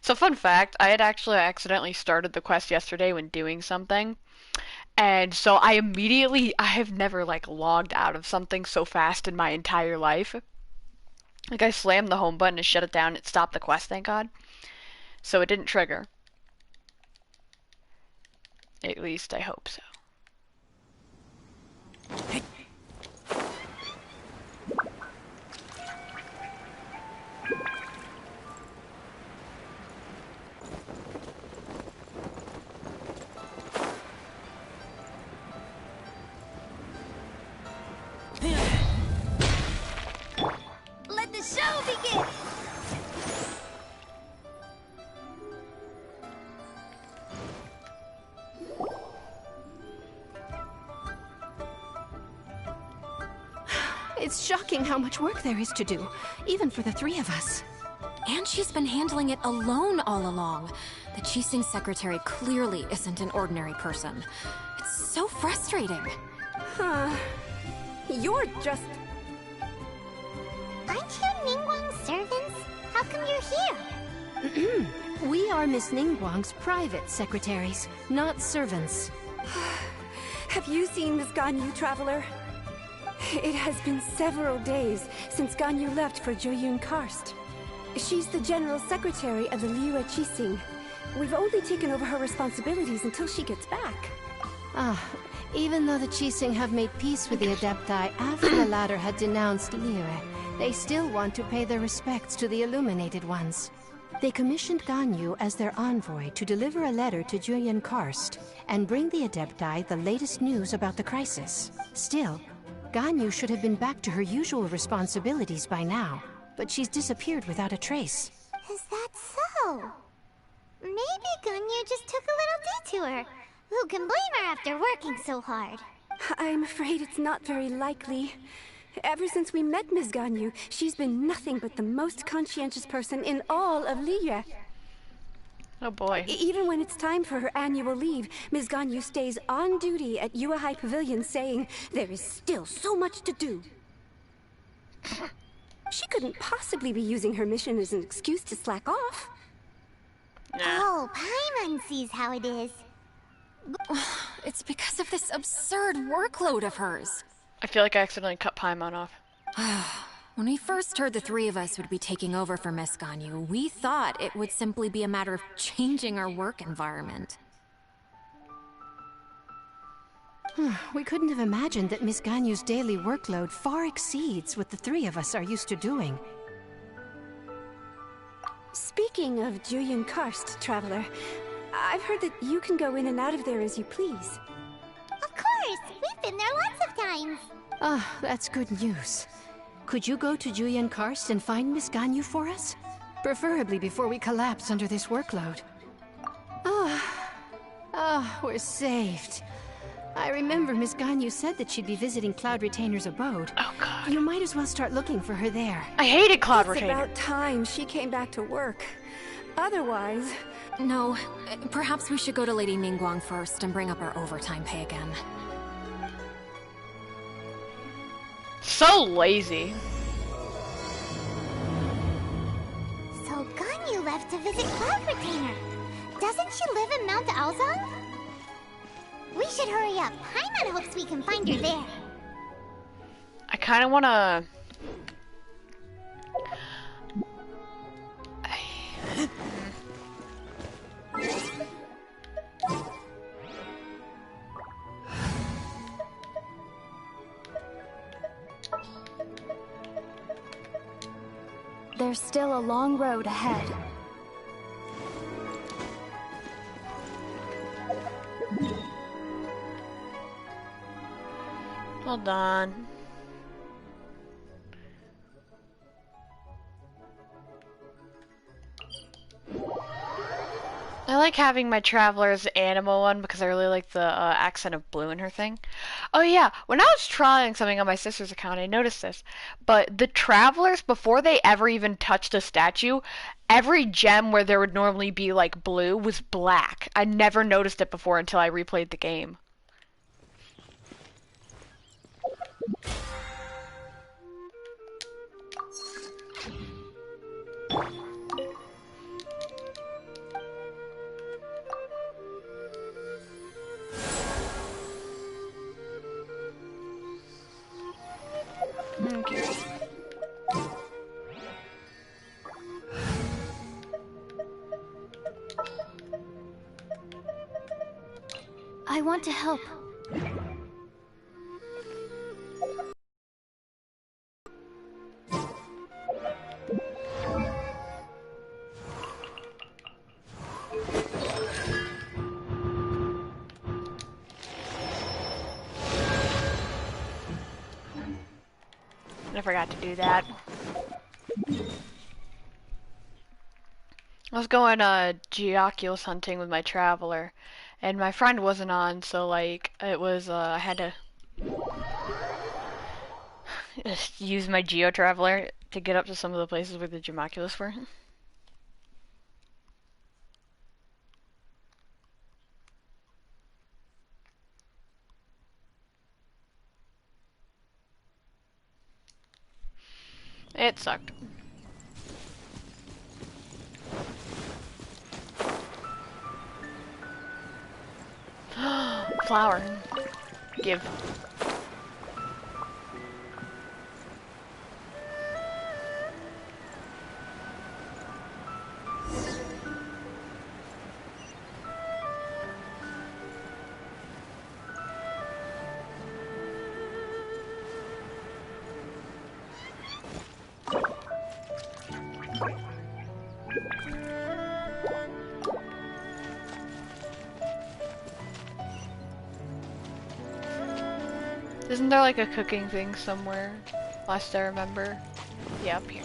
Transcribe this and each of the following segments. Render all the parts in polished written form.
So fun fact, I had actually accidentally started the quest yesterday when doing something. And so I have never like logged out of something so fast in my entire life. Like I slammed the home button to shut it down, it stopped the quest, thank God. So it didn't trigger. At least I hope so. Let the show begin! It's shocking how much work there is to do, even for the three of us. And she's been handling it alone all along. The Qixing secretary clearly isn't an ordinary person. It's so frustrating. You're just... Aren't you Ningguang's servants? How come you're here? We are Miss Ningguang's private secretaries, not servants. Have you seen Miss Ganyu, Traveler? It has been several days since Ganyu left for Jueyun Karst. She's the general secretary of the Liyue Qixing. We've only taken over her responsibilities until she gets back. Even though the Qixing have made peace with the Adepti after the latter had denounced Liyue, they still want to pay their respects to the Illuminated Ones. They commissioned Ganyu as their envoy to deliver a letter to Jueyun Karst and bring the Adepti the latest news about the crisis. Still, Ganyu should have been back to her usual responsibilities by now, but she's disappeared without a trace. Is that so? Maybe Ganyu just took a little detour. Who can blame her after working so hard? I'm afraid it's not very likely. Ever since we met Miss Ganyu, she's been nothing but the most conscientious person in all of Liyue. Oh boy. Even when it's time for her annual leave, Ms. Ganyu stays on duty at Yuehai Pavilion saying there is still so much to do. She couldn't possibly be using her mission as an excuse to slack off. Nah. Oh, Paimon sees how it is. It's because of this absurd workload of hers. I feel like I accidentally cut Paimon off. When we first heard the three of us would be taking over for Miss Ganyu, we thought it would simply be a matter of changing our work environment. We couldn't have imagined that Miss Ganyu's daily workload far exceeds what the three of us are used to doing. Speaking of Jueyun Karst, Traveler, I've heard that you can go in and out of there as you please. Of course! We've been there lots of times! That's good news. Could you go to Jueyun Karst and find Miss Ganyu for us? Preferably before we collapse under this workload. We're saved. I remember Miss Ganyu said that she'd be visiting Cloud Retainer's abode. Oh god. You might as well start looking for her there. I hated Cloud It's Retainer. about time she came back to work. Otherwise... No, perhaps we should go to Lady Ningguang first and bring up our overtime pay again. So lazy. So Ganyu left to visit Cloud Retainer. Doesn't she live in Mount Aozong? We should hurry up. Paimon hopes we can find her there. I kind of want to... There's still a long road ahead. Hold on. I like having my Traveler's animal one because I really like the accent of blue in her thing. Oh yeah, when I was trying something on my sister's account, I noticed this. But the Travelers, before they ever even touched a statue, every gem where there would normally be like blue was black. I never noticed it before until I replayed the game. I want to help. I forgot to do that. I was going Geoculus hunting with my traveler, and my friend wasn't on, so like it was I had to use my Geo Traveler to get up to some of the places where the Geoculus were. It sucked. Flower. Give. Isn't there like a cooking thing somewhere? Last I remember. Yeah, up here.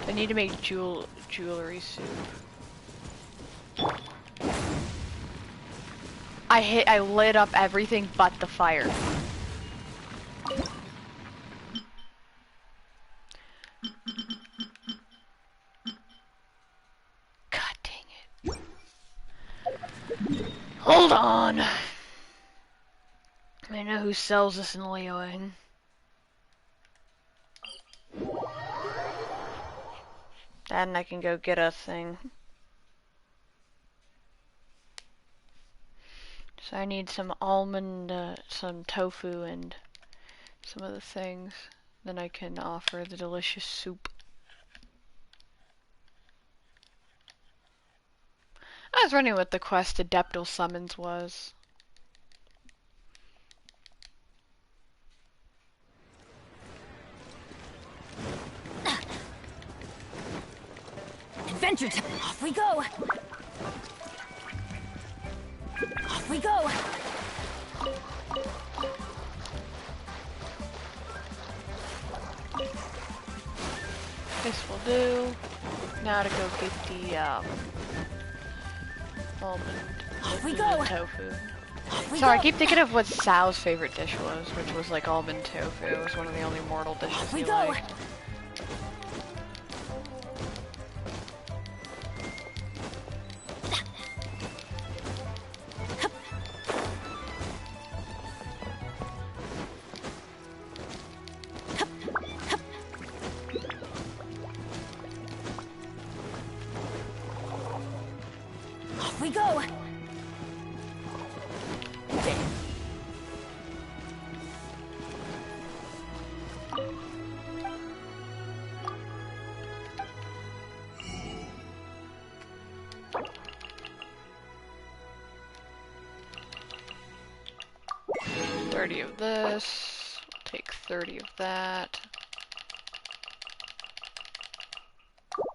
I need to make jewelry soup. I lit up everything but the fire. God dang it. Hold on. I know who sells this in Leoing. Then I can go get a thing. So I need some almond, some tofu, and some other things. Then I can offer the delicious soup. I was wondering what the quest Adeptal Summons was. Adventure time! Off we go! Off we go! This will do. Now to go get the Off we go! tofu. Sorry, I keep thinking of what Sal's favorite dish was, which was like almond tofu. It was one of the only mortal dishes he liked. Off we go! 30 of this, take 30 of that.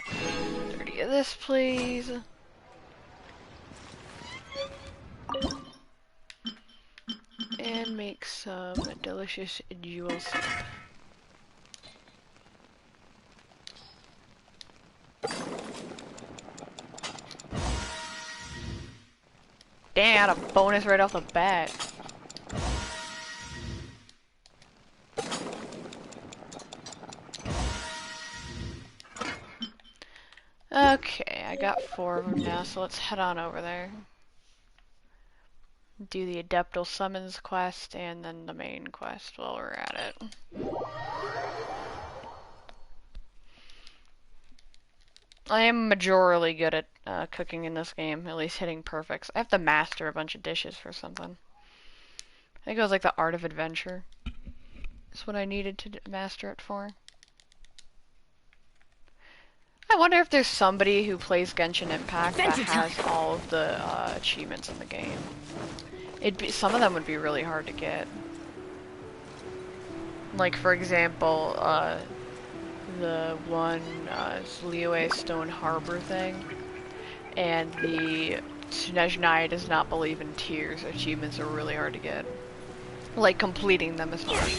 30 of this, please. And make some delicious jewel soup. Dang, I got a bonus right off the bat. Okay, I got 4 of them now, so let's head on over there. Do the Adeptal Summons quest and then the main quest while we're at it. I am majorly good at cooking in this game, at least hitting perfects. I have to master a bunch of dishes for something. I think it was like the Art of Adventure. That's what I needed to master it for. I wonder if there's somebody who plays Genshin Impact that Adventure has all of the achievements in the game. Some of them would be really hard to get. Like, for example, the one Liyue Stone Harbor thing, and the Snezhnaya does not believe in tears. Achievements are really hard to get. Like, completing them is hard.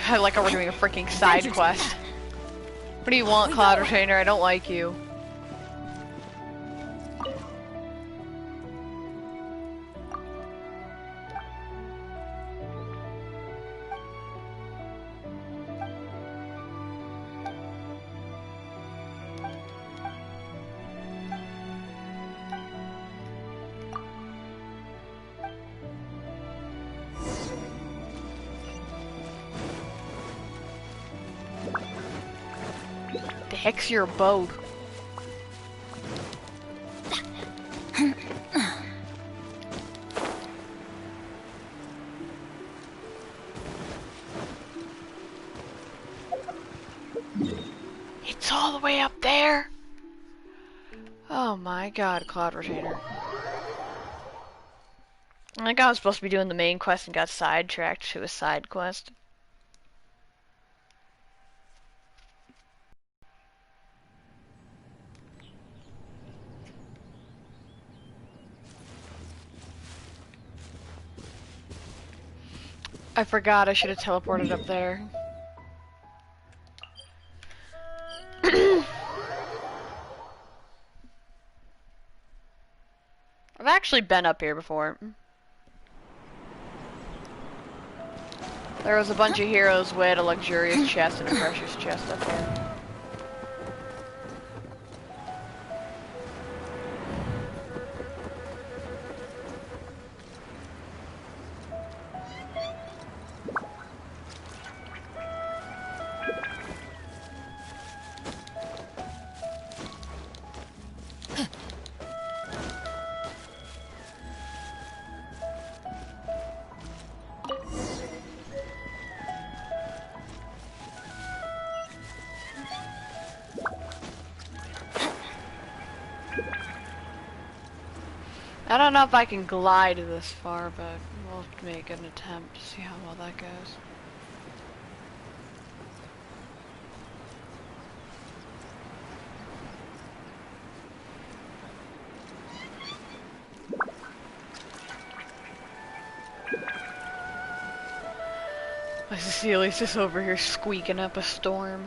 I like how we're doing a freaking side quest. What do you want, Cloud Retainer? I don't like you. The heck's your boat? It's all the way up there. Oh my god, Cloud Retainer. I think I was supposed to be doing the main quest and got sidetracked to a side quest. I forgot I should have teleported up there. I've actually been up here before. There was a bunch of heroes with a luxurious chest and a precious chest up there. I don't know if I can glide this far, but we'll make an attempt to see how well that goes. I see Elisa's over here squeaking up a storm.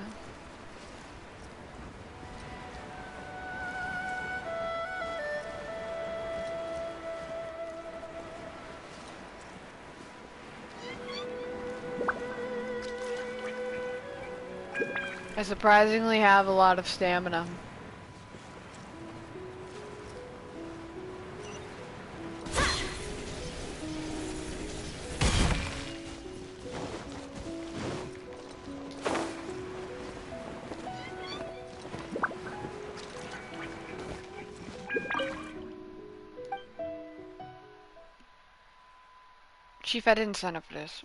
I surprisingly have a lot of stamina. Chief, I didn't sign up for this.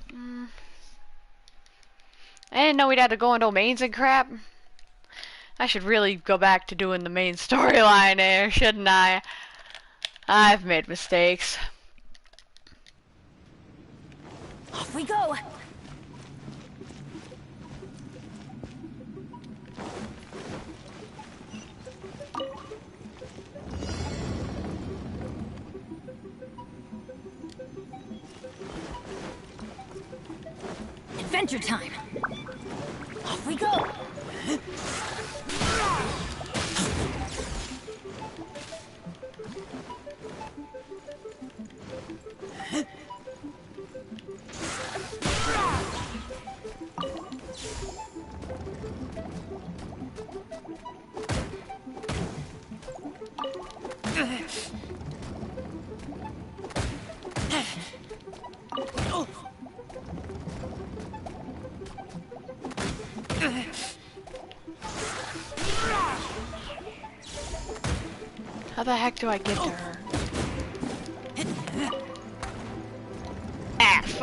I didn't know we'd have to go into domains and crap. I should really go back to doing the main storyline there, shouldn't I? I've made mistakes. Off we go! Adventure time! Off we go! How the heck do I get to her? F.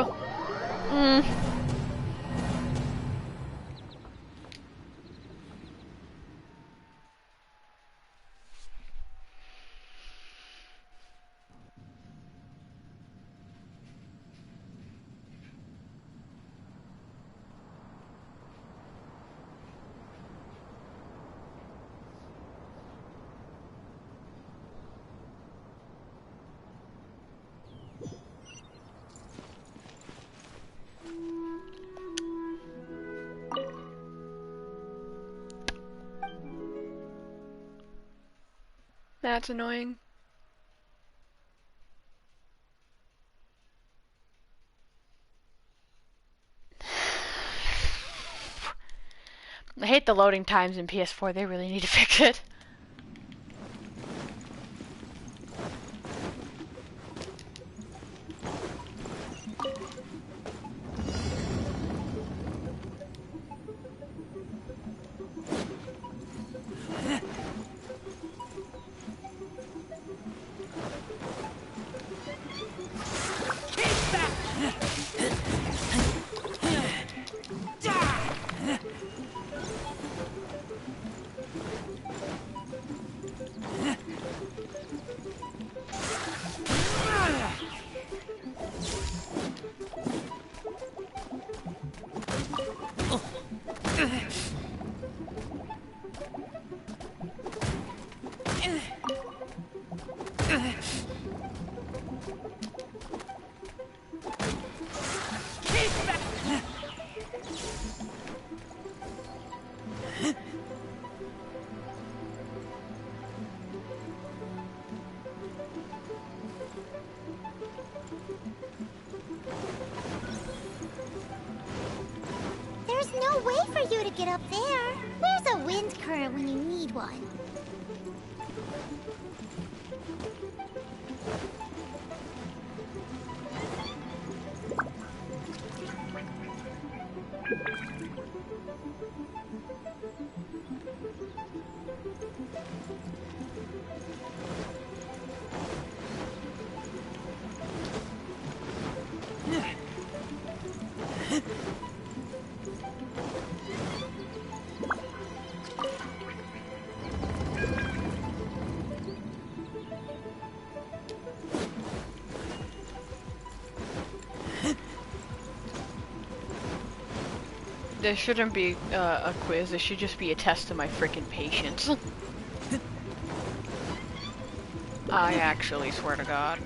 That's annoying. I hate the loading times in PS4. They really need to fix it. There's no way for you to get up there. Where's a wind current when you need one? There shouldn't be a quiz. There should just be a test of my freaking patience. I actually swear to God.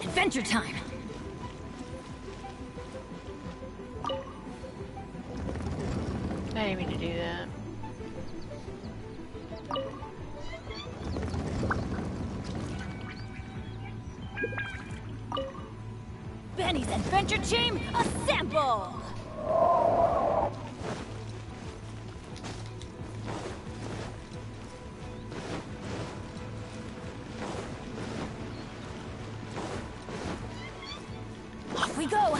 Adventure time! I didn't mean to do that. Benny's Adventure Team, assemble! Off we go!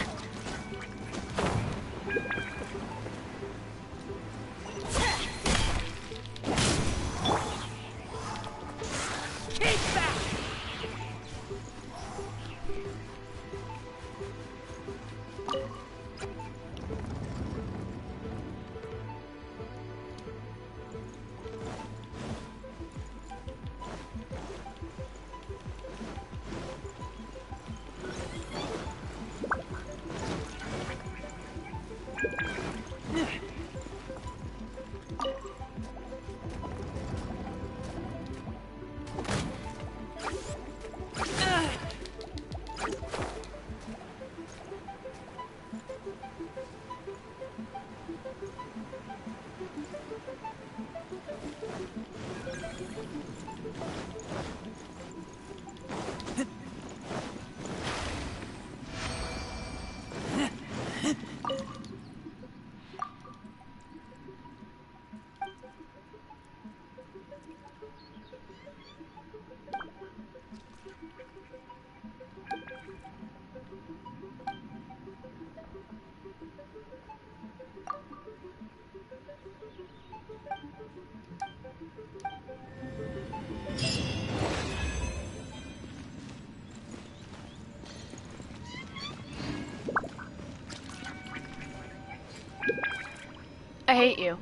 I hate you.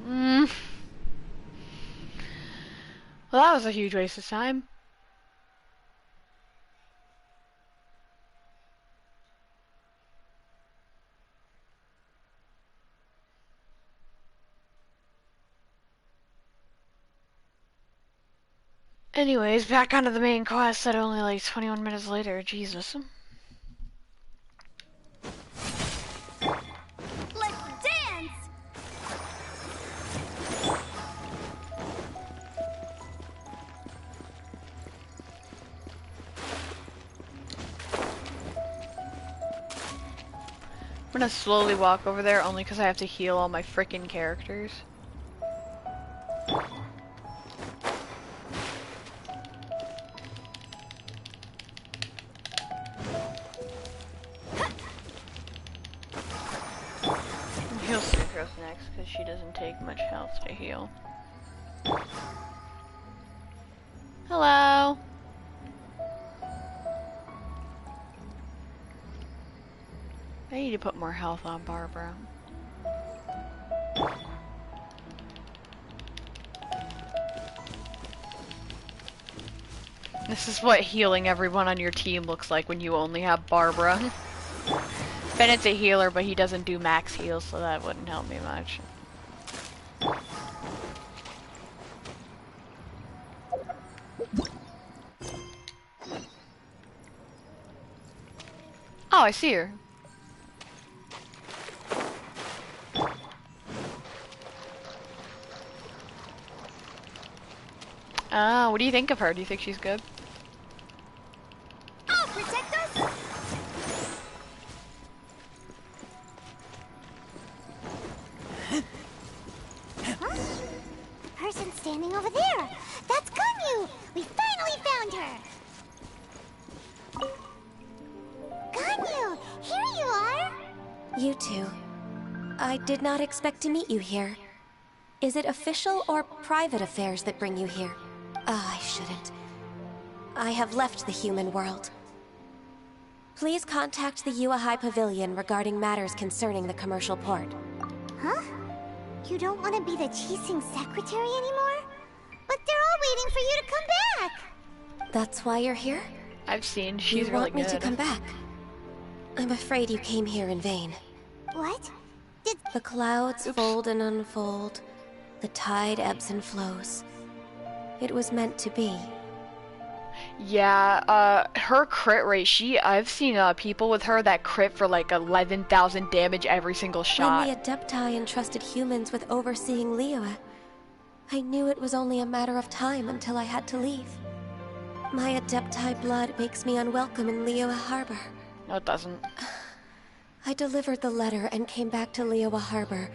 Well, that was a huge waste of time. Anyways, back onto the main quest that only like 21 minutes later. Jesus. Let's dance! I'm gonna slowly walk over there only because I have to heal all my freaking characters. Heal Sucrose next because she doesn't take much health to heal. Hello. I need to put more health on Barbara. This is what healing everyone on your team looks like when you only have Barbara. Bennett's a healer, but he doesn't do max heals, so that wouldn't help me much. Oh, I see her. What do you think of her? Do you think she's good? I'll protect us! Huh? Person standing over there! That's Ganyu! We finally found her! Ganyu! Here you are! You two. I did not expect to meet you here. Is it official or private affairs that bring you here? I shouldn't. I have left the human world. Please contact the Yuehai Pavilion regarding matters concerning the commercial port. Huh? You don't want to be the Qixing secretary anymore? But they're all waiting for you to come back! That's why you're here? I've seen. She's you really want me good. to come back? I'm afraid you came here in vain. What? The clouds fold and unfold. The tide ebbs and flows. It was meant to be. Yeah, her crit rate, I've seen people with her that crit for like 11,000 damage every single shot. When the Adepti entrusted humans with overseeing Liyue, I knew it was only a matter of time until I had to leave. My Adepti blood makes me unwelcome in Liyue Harbor. No, it doesn't. I delivered the letter and came back to Liyue Harbor,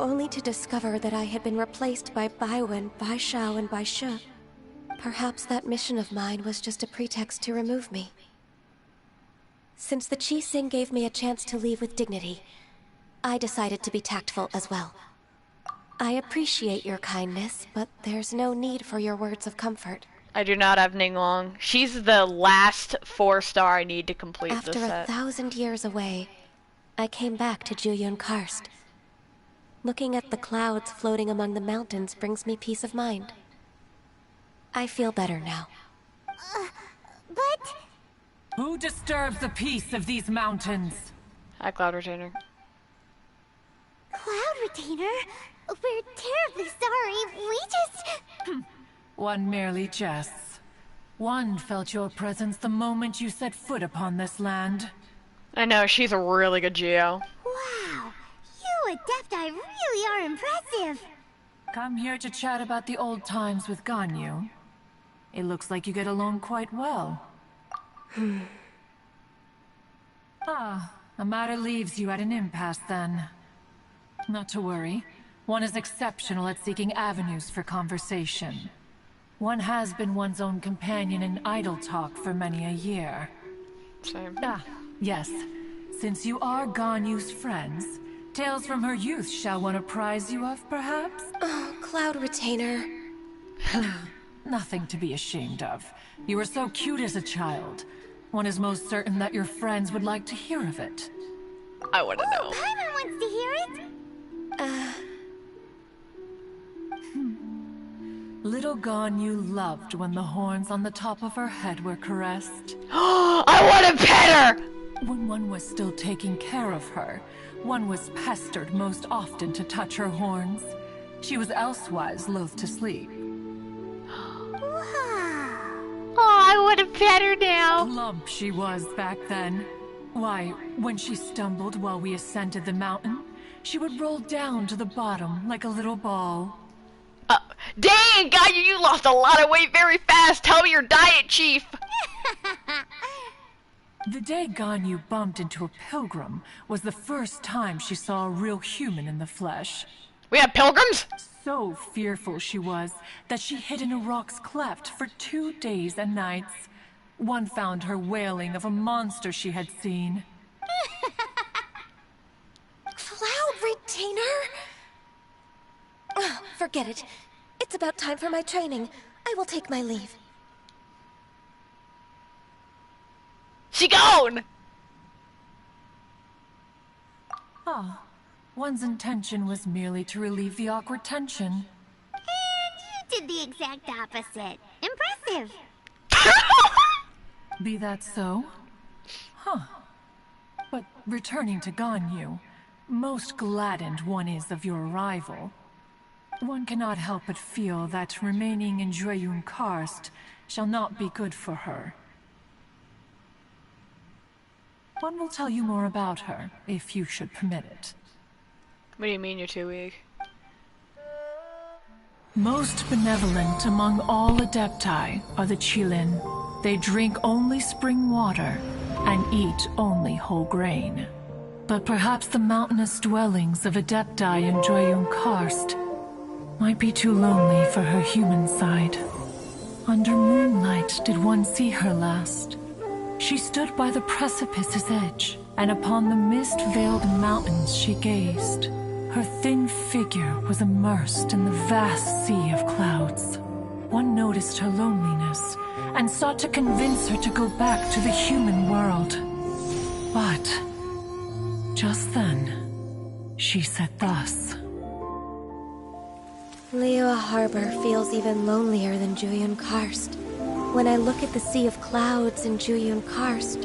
only to discover that I had been replaced by Baiwen, Baishao, and Baishu. Perhaps that mission of mine was just a pretext to remove me. Since the Qixing gave me a chance to leave with dignity, I decided to be tactful as well. I appreciate your kindness, but there's no need for your words of comfort. I do not have Ninglong. She's the last 4-star I need to complete After this set. 1,000 years away, I came back to Jueyun Karst. Looking at the clouds floating among the mountains brings me peace of mind. I feel better now. But... Who disturbs the peace of these mountains? Hi, Cloud Retainer. Cloud Retainer? We're terribly sorry. We just... One merely jests. One felt your presence the moment you set foot upon this land. I know, she's a really good Geo. Wow. You Adepti really are impressive. Come here to chat about the old times with Ganyu. It looks like you get along quite well. A matter leaves you at an impasse then. Not to worry. One is exceptional at seeking avenues for conversation. One has been one's own companion in idle talk for many a year. Same. Yes. Since you are Ganyu's friends, tales from her youth shall one apprise you of, perhaps? Oh, Cloud Retainer. Nothing to be ashamed of. You were so cute as a child. One is most certain that your friends would like to hear of it. I want to know. Paimon wants to hear it. Little Ganyu loved when the horns on the top of her head were caressed. I want to pet her! When one was still taking care of her, one was pestered most often to touch her horns. She was elsewise loath to sleep. Oh, I want to pet her now. Plump she was back then. Why, when she stumbled while we ascended the mountain, she would roll down to the bottom like a little ball. Dang, Ganyu, you lost a lot of weight very fast. Tell me your diet, Chief. The day Ganyu bumped into a pilgrim was the first time she saw a real human in the flesh. We have pilgrims? So fearful she was that she hid in a rock's cleft for 2 days and nights. One found her wailing of a monster she had seen. Cloud Retainer? Forget it. It's about time for my training. I will take my leave. She gone! Ah, one's intention was merely to relieve the awkward tension. And you did the exact opposite. Impressive. Be that so? Huh. But returning to Ganyu, most gladdened one is of your arrival. One cannot help but feel that remaining in Jueyun Karst shall not be good for her. One will tell you more about her, if you should permit it. What do you mean you're too weak? Most benevolent among all Adepti are the Qilin. They drink only spring water and eat only whole grain. But perhaps the mountainous dwellings of Adepti in Jueyun Karst might be too lonely for her human side. Under moonlight did one see her last. She stood by the precipice's edge, and upon the mist-veiled mountains she gazed. Her thin figure was immersed in the vast sea of clouds. One noticed her loneliness, and sought to convince her to go back to the human world. But just then, she said thus. Liyue Harbor feels even lonelier than Jueyun Karst. When I look at the sea of clouds in Jueyun Karst,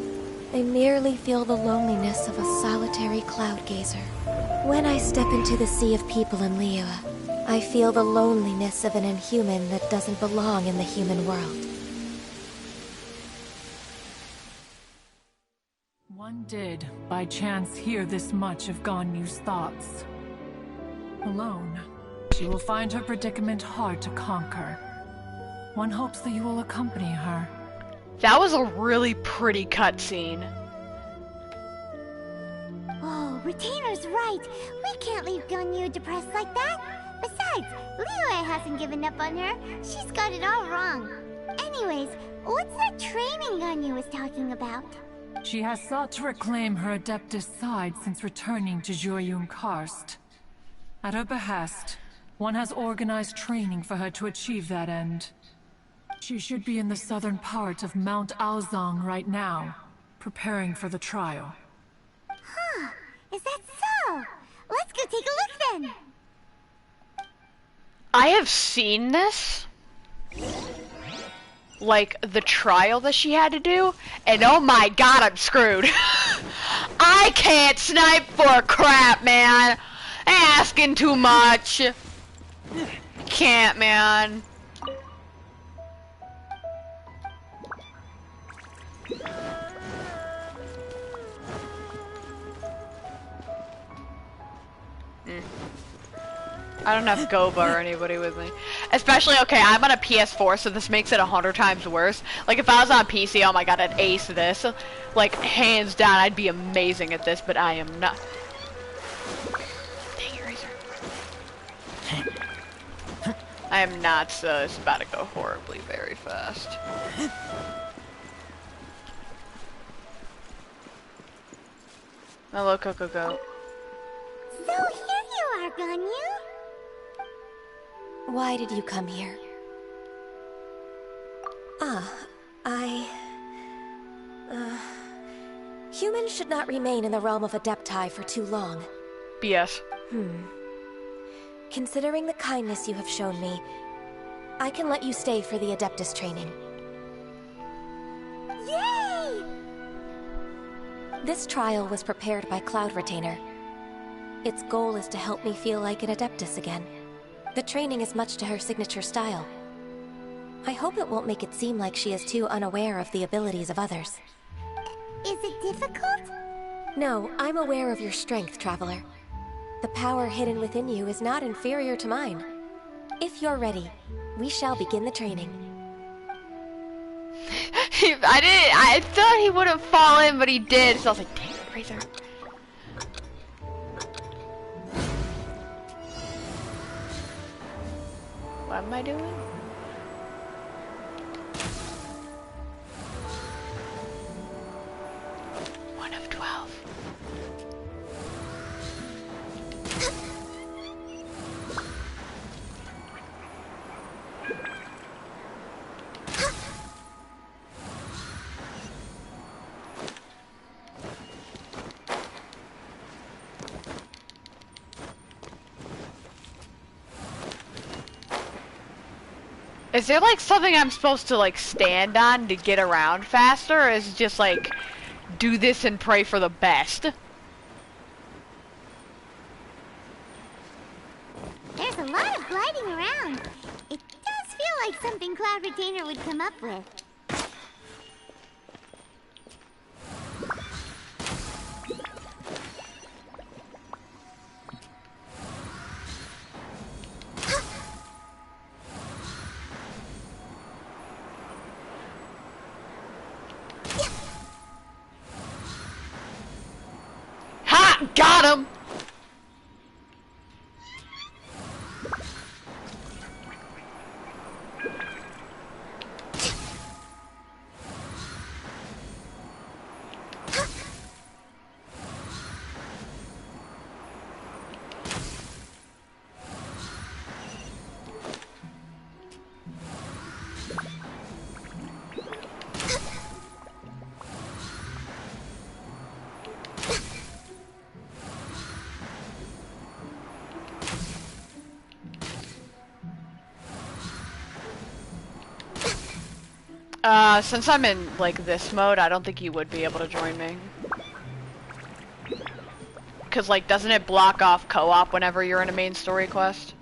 I merely feel the loneliness of a solitary cloud gazer. When I step into the sea of people in Liyue, I feel the loneliness of an inhuman that doesn't belong in the human world. One did, by chance, hear this much of Ganyu's thoughts. Alone, she will find her predicament hard to conquer. One hopes that you will accompany her. That was a really pretty cutscene. Oh, Retainer's right. We can't leave Ganyu depressed like that. Besides, Liyue hasn't given up on her. She's got it all wrong. Anyways, what's that training Ganyu was talking about? She has sought to reclaim her Adeptus side since returning to Jueyun Karst. At her behest, one has organized training for her to achieve that end. She should be in the southern part of Mount Aozang right now, preparing for the trial. Huh, is that so? Let's go take a look then. I have seen this. Like, the trial that she had to do, and oh my god, I'm screwed. I can't snipe for crap, man. Asking too much. Can't, man. I don't have Goba or anybody with me. Especially, okay, I'm on a PS4, so this makes it 100 times worse. Like, if I was on PC, oh my god, I'd ace this. Like, hands down, I'd be amazing at this, but I am not. Dang it, Razor. I am not, so it's about to go horribly very fast. Hello, Cocogoat. So here you are, Ganyu. Why did you come here? Humans should not remain in the realm of Adepti for too long. BS. Considering the kindness you have shown me, I can let you stay for the Adeptus training. Yay! This trial was prepared by Cloud Retainer. Its goal is to help me feel like an Adeptus again. The training is much to her signature style. I hope it won't make it seem like she is too unaware of the abilities of others. Is it difficult? No, I'm aware of your strength, Traveler. The power hidden within you is not inferior to mine. If you're ready, we shall begin the training. I thought he wouldn't fall in, but he did, so I was like, dang it, Razor. What am I doing? One of 12. Is there like something I'm supposed to like stand on to get around faster, or is it just like do this and pray for the best? There's a lot of gliding around. It does feel like something Cloud Retainer would come up with. Ha! Got him! Since I'm in, like, this mode, I don't think you would be able to join me. Cause, like, doesn't it block off co-op whenever you're in a main story quest?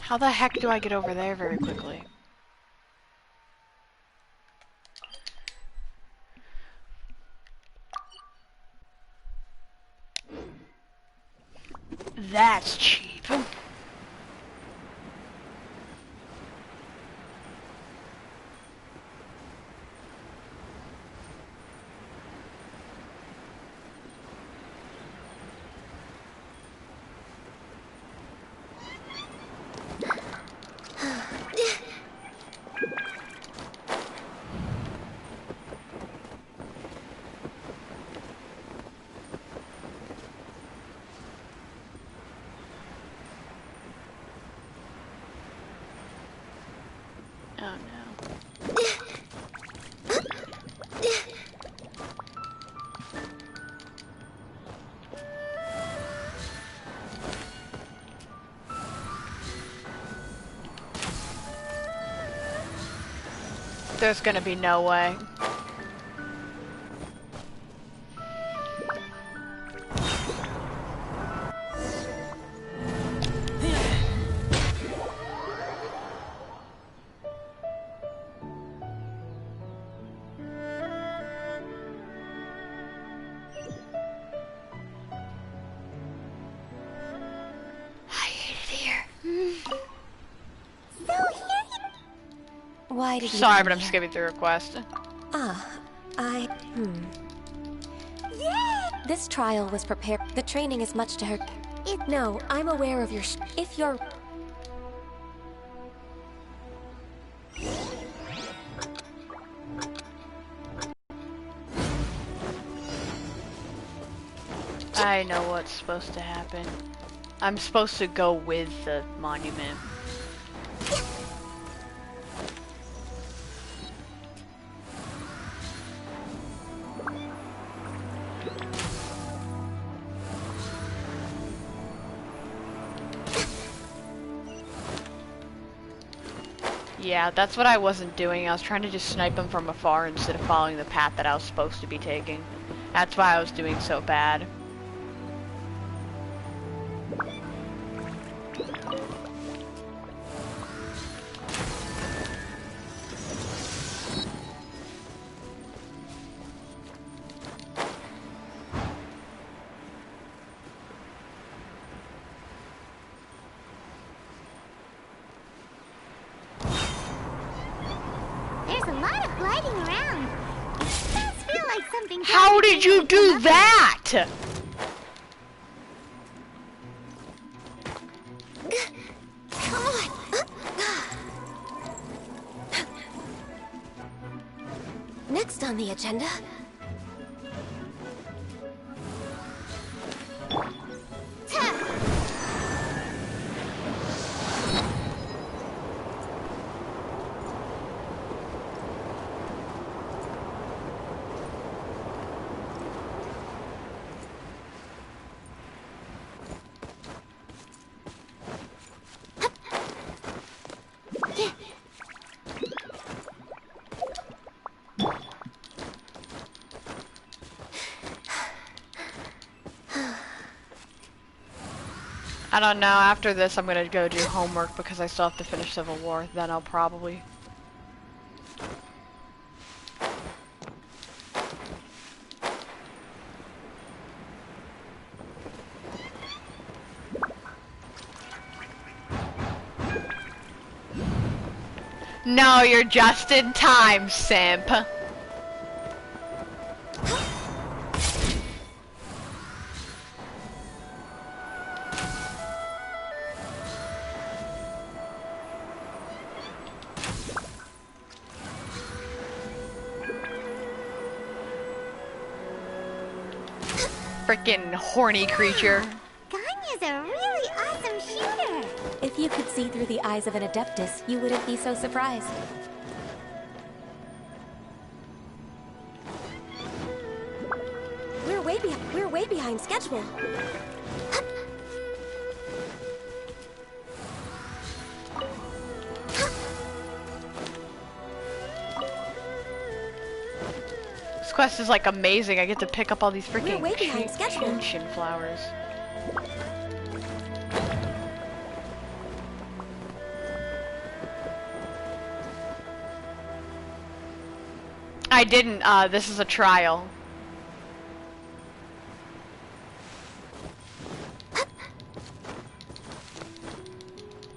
How the heck do I get over there very quickly? That's cheap. Oh no. There's gonna be no way. Why did you Sorry, come but I'm here? skipping through request. Yeah! This trial was prepared. The training is much to her. No, I'm aware of your if you're... I know what's supposed to happen. I'm supposed to go with the monument. Yeah, that's what I wasn't doing. I was trying to just snipe him from afar instead of following the path that I was supposed to be taking. That's why I was doing so bad. There's a lot of gliding around. It does feel like something. How did you do that? Come on! Next on the agenda... I don't know, after this I'm gonna go do homework because I still have to finish Civil War, then I'll probably... No, you're just in time, simp. Freaking horny creature. Ganyu's a really awesome shooter. If you could see through the eyes of an Adeptus, you wouldn't be so surprised. We're way behind schedule. This quest is like amazing. I get to pick up all these freaking way behind schedule. Genshin flowers. I didn't, this is a trial.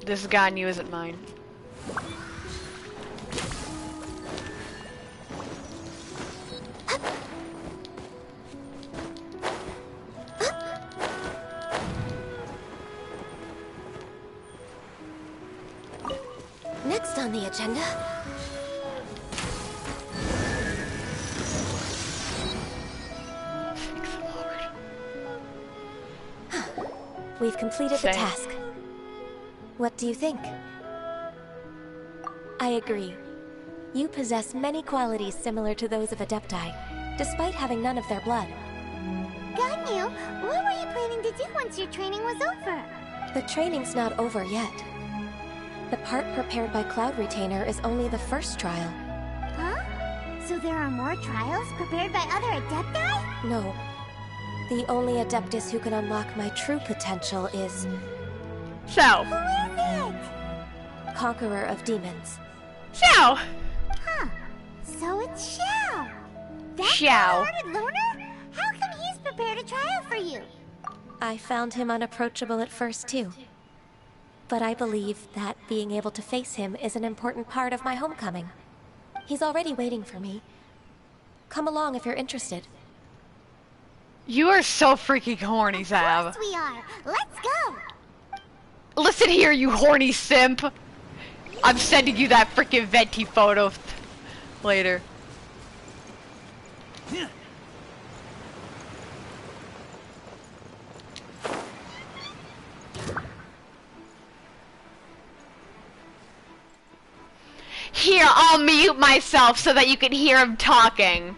This Ganyu isn't mine. Next on the agenda... We've completed the task. What do you think? I agree. You possess many qualities similar to those of Adepti, despite having none of their blood. Ganyu, what were you planning to do once your training was over? The training's not over yet. The part prepared by Cloud Retainer is only the first trial. Huh? So there are more trials prepared by other Adepti? No. The only Adeptus who can unlock my true potential is... So. Who is it? Conqueror of Demons. Xiao! Huh. So it's Xiao. That Xiao. kind-hearted loner? How come he's prepared a trial for you? I found him unapproachable at first, too. but I believe that being able to face him is an important part of my homecoming. He's already waiting for me. Come along if you're interested. You are so freaking horny, Sav. Of course we are. Let's go. Listen here, you horny simp. I'm sending you that freaking venti photo later. Here, I'll mute myself so that you can hear him talking.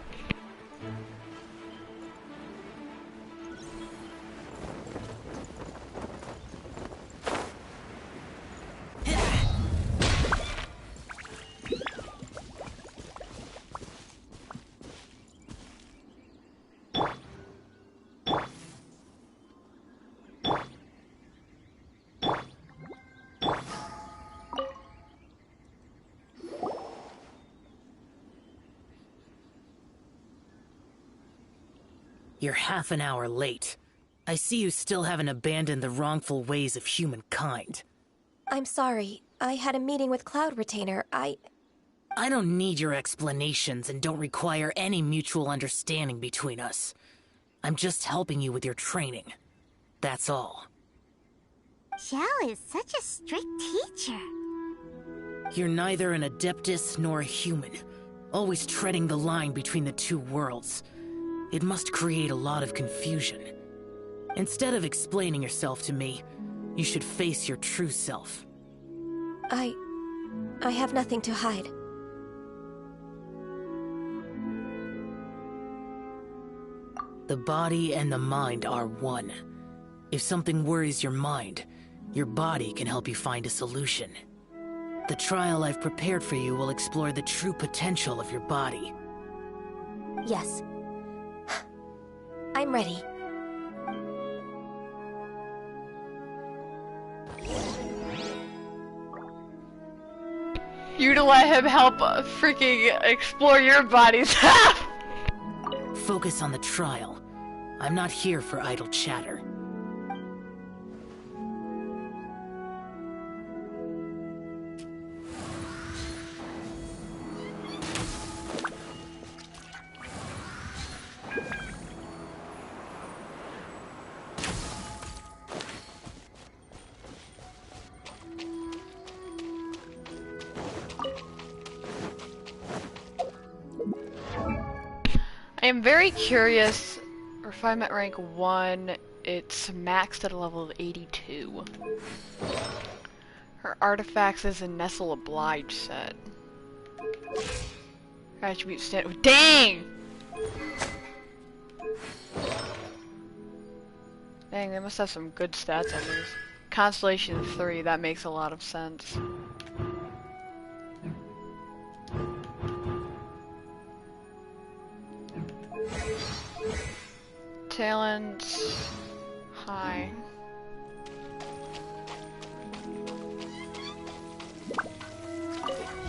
You're half an hour late. I see you still haven't abandoned the wrongful ways of humankind. I'm sorry. I had a meeting with Cloud Retainer. I don't need your explanations and don't require any mutual understanding between us. I'm just helping you with your training. That's all. Xiao is such a strict teacher. You're neither an Adeptus nor a human, always treading the line between the two worlds. It must create a lot of confusion. Instead of explaining yourself to me, you should face your true self. I have nothing to hide. The body and the mind are one. If something worries your mind, your body can help you find a solution. The trial I've prepared for you will explore the true potential of your body. Yes. I'm ready. You to let him help freaking explore your bodies. Focus on the trial. I'm not here for idle chatter. I am very curious. Refinement rank 1, it's maxed at a level of 82. Her artifacts is a Nestle Oblige set. Her attribute stand. Dang! Dang, they must have some good stats on these. Constellation 3, that makes a lot of sense. Talents high.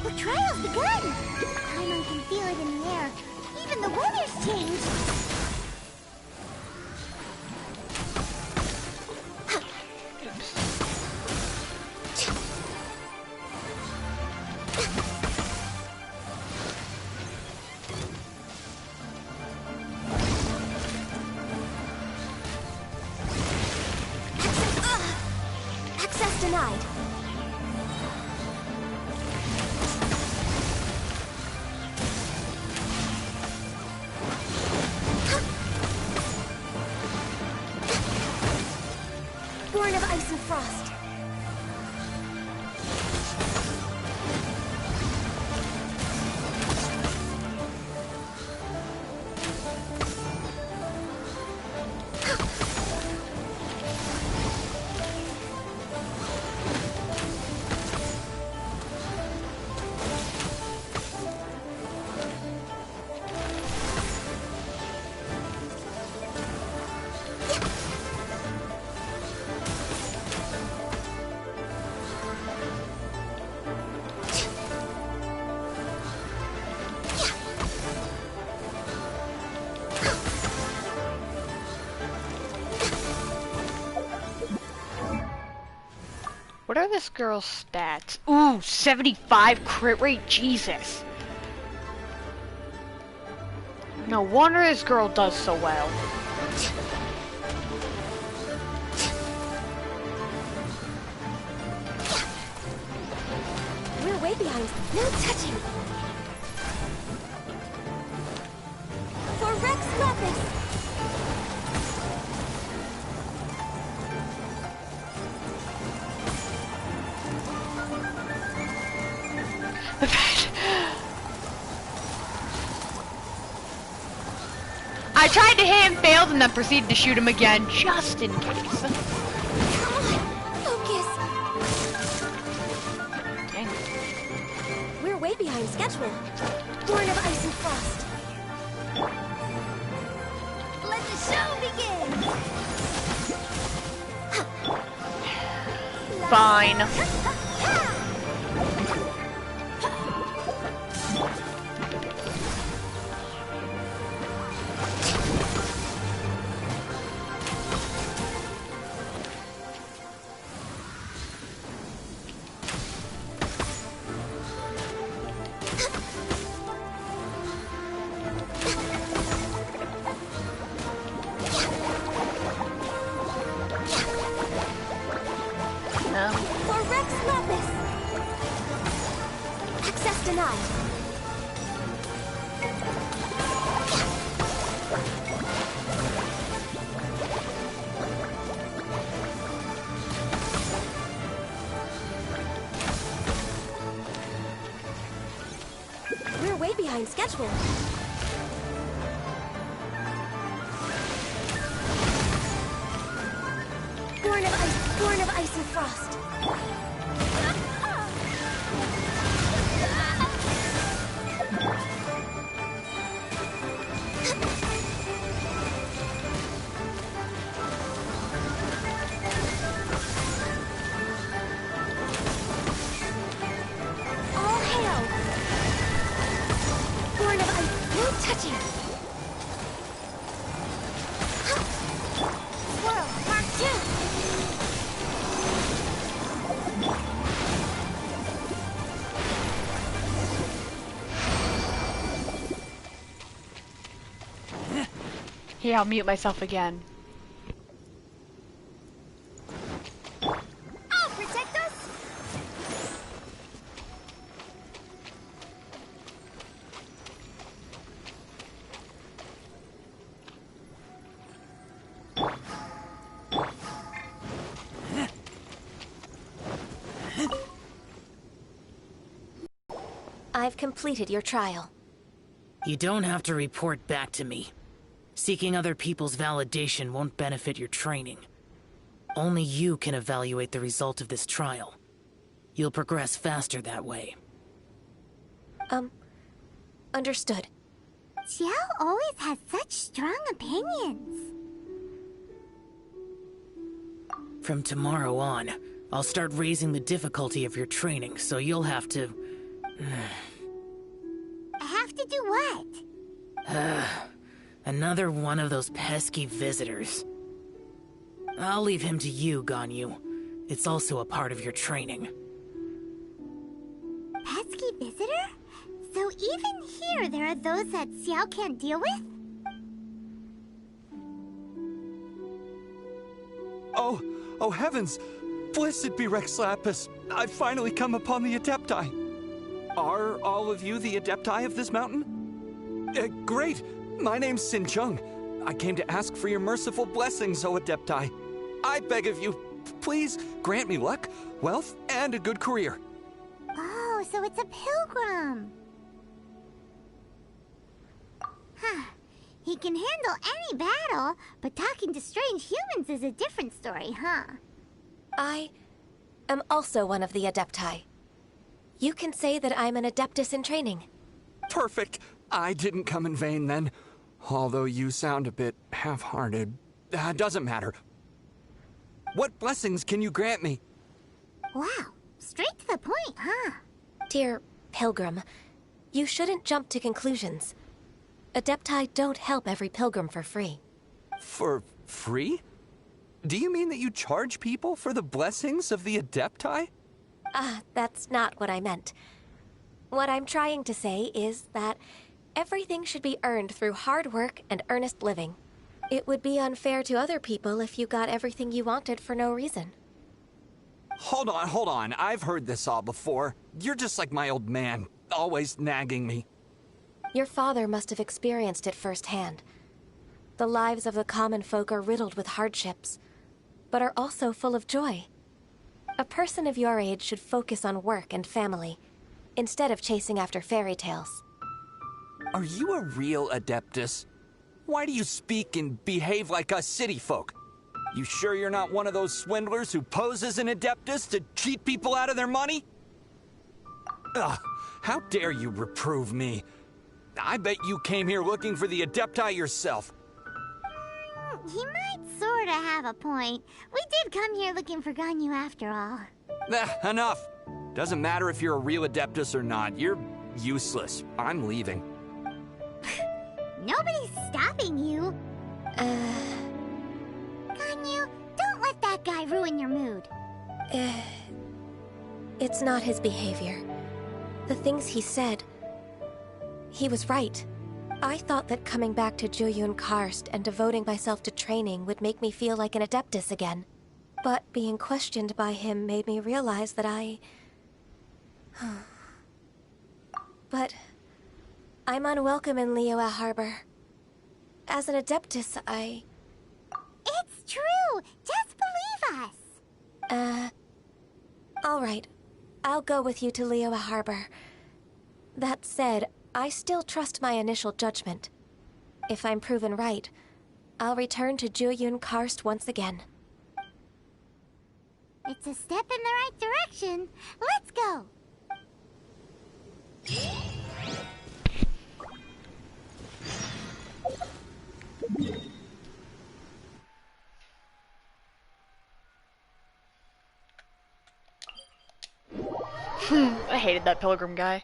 The trial's begun! Paimon can feel it in the air. Even the weather's changed! Access denied. Born of ice and frost. What are this girl's stats? Ooh, 75 crit rate, Jesus. No wonder this girl does so well. We're way behind. No touching. For Rex Lapis. I tried to hit him, failed, and then proceeded to shoot him again, just in case. Come on, focus. Dang. We're way behind schedule. Born of Ice and Frost. Let the show begin! Fine. For Rex Lapis. Access denied. We're way behind schedule. Born of Ice and Frost. All hail! Born of Ice, no touching! Swirl, Mark 2! Yeah, I'll mute myself again. I'll protect us! I've completed your trial. You don't have to report back to me. Seeking other people's validation won't benefit your training. Only you can evaluate the result of this trial. You'll progress faster that way. Understood. Xiao always has such strong opinions. From tomorrow on, I'll start raising the difficulty of your training, so you'll have to... I have to do what? Another one of those pesky visitors. I'll leave him to you, Ganyu. It's also a part of your training. Pesky visitor? So even here there are those that Xiao can't deal with? Oh heavens! Blessed be Rex Lapis! I've finally come upon the Adepti! Are all of you the Adepti of this mountain? Great! My name's Sin Chung. I came to ask for your merciful blessings, O Adepti. I beg of you, please grant me luck, wealth, and a good career. Oh, so it's a pilgrim. Huh. He can handle any battle, but talking to strange humans is a different story, huh? I am also one of the Adepti. You can say that I'm an Adeptus in training. Perfect. I didn't come in vain then. Although you sound a bit half-hearted. Doesn't matter. What blessings can you grant me? Wow, straight to the point, huh? Dear Pilgrim, you shouldn't jump to conclusions. Adepti don't help every pilgrim for free. For free? Do you mean that you charge people for the blessings of the Adepti? That's not what I meant. What I'm trying to say is that everything should be earned through hard work and earnest living. It would be unfair to other people if you got everything you wanted for no reason. Hold on. I've heard this all before. You're just like my old man, always nagging me. Your father must have experienced it firsthand. The lives of the common folk are riddled with hardships, but are also full of joy. A person of your age should focus on work and family, instead of chasing after fairy tales. Are you a real Adeptus? Why do you speak and behave like us city folk? You sure you're not one of those swindlers who pose as an Adeptus to cheat people out of their money? Ugh, how dare you reprove me? I bet you came here looking for the Adepti yourself. He might sorta have a point. We did come here looking for Ganyu after all. Enough. Doesn't matter if you're a real Adeptus or not. You're useless. I'm leaving. Nobody's stopping you. Ganyu, don't let that guy ruin your mood. It's not his behavior. The things he said... He was right. I thought that coming back to Jueyun Karst and devoting myself to training would make me feel like an Adeptus again. But being questioned by him made me realize that But... I'm unwelcome in Liyue Harbor. As an Adeptus, It's true! Just believe us! Alright. I'll go with you to Liyue Harbor. That said, I still trust my initial judgment. If I'm proven right, I'll return to Jueyun Karst once again. It's a step in the right direction. Let's go! I hated that pilgrim guy.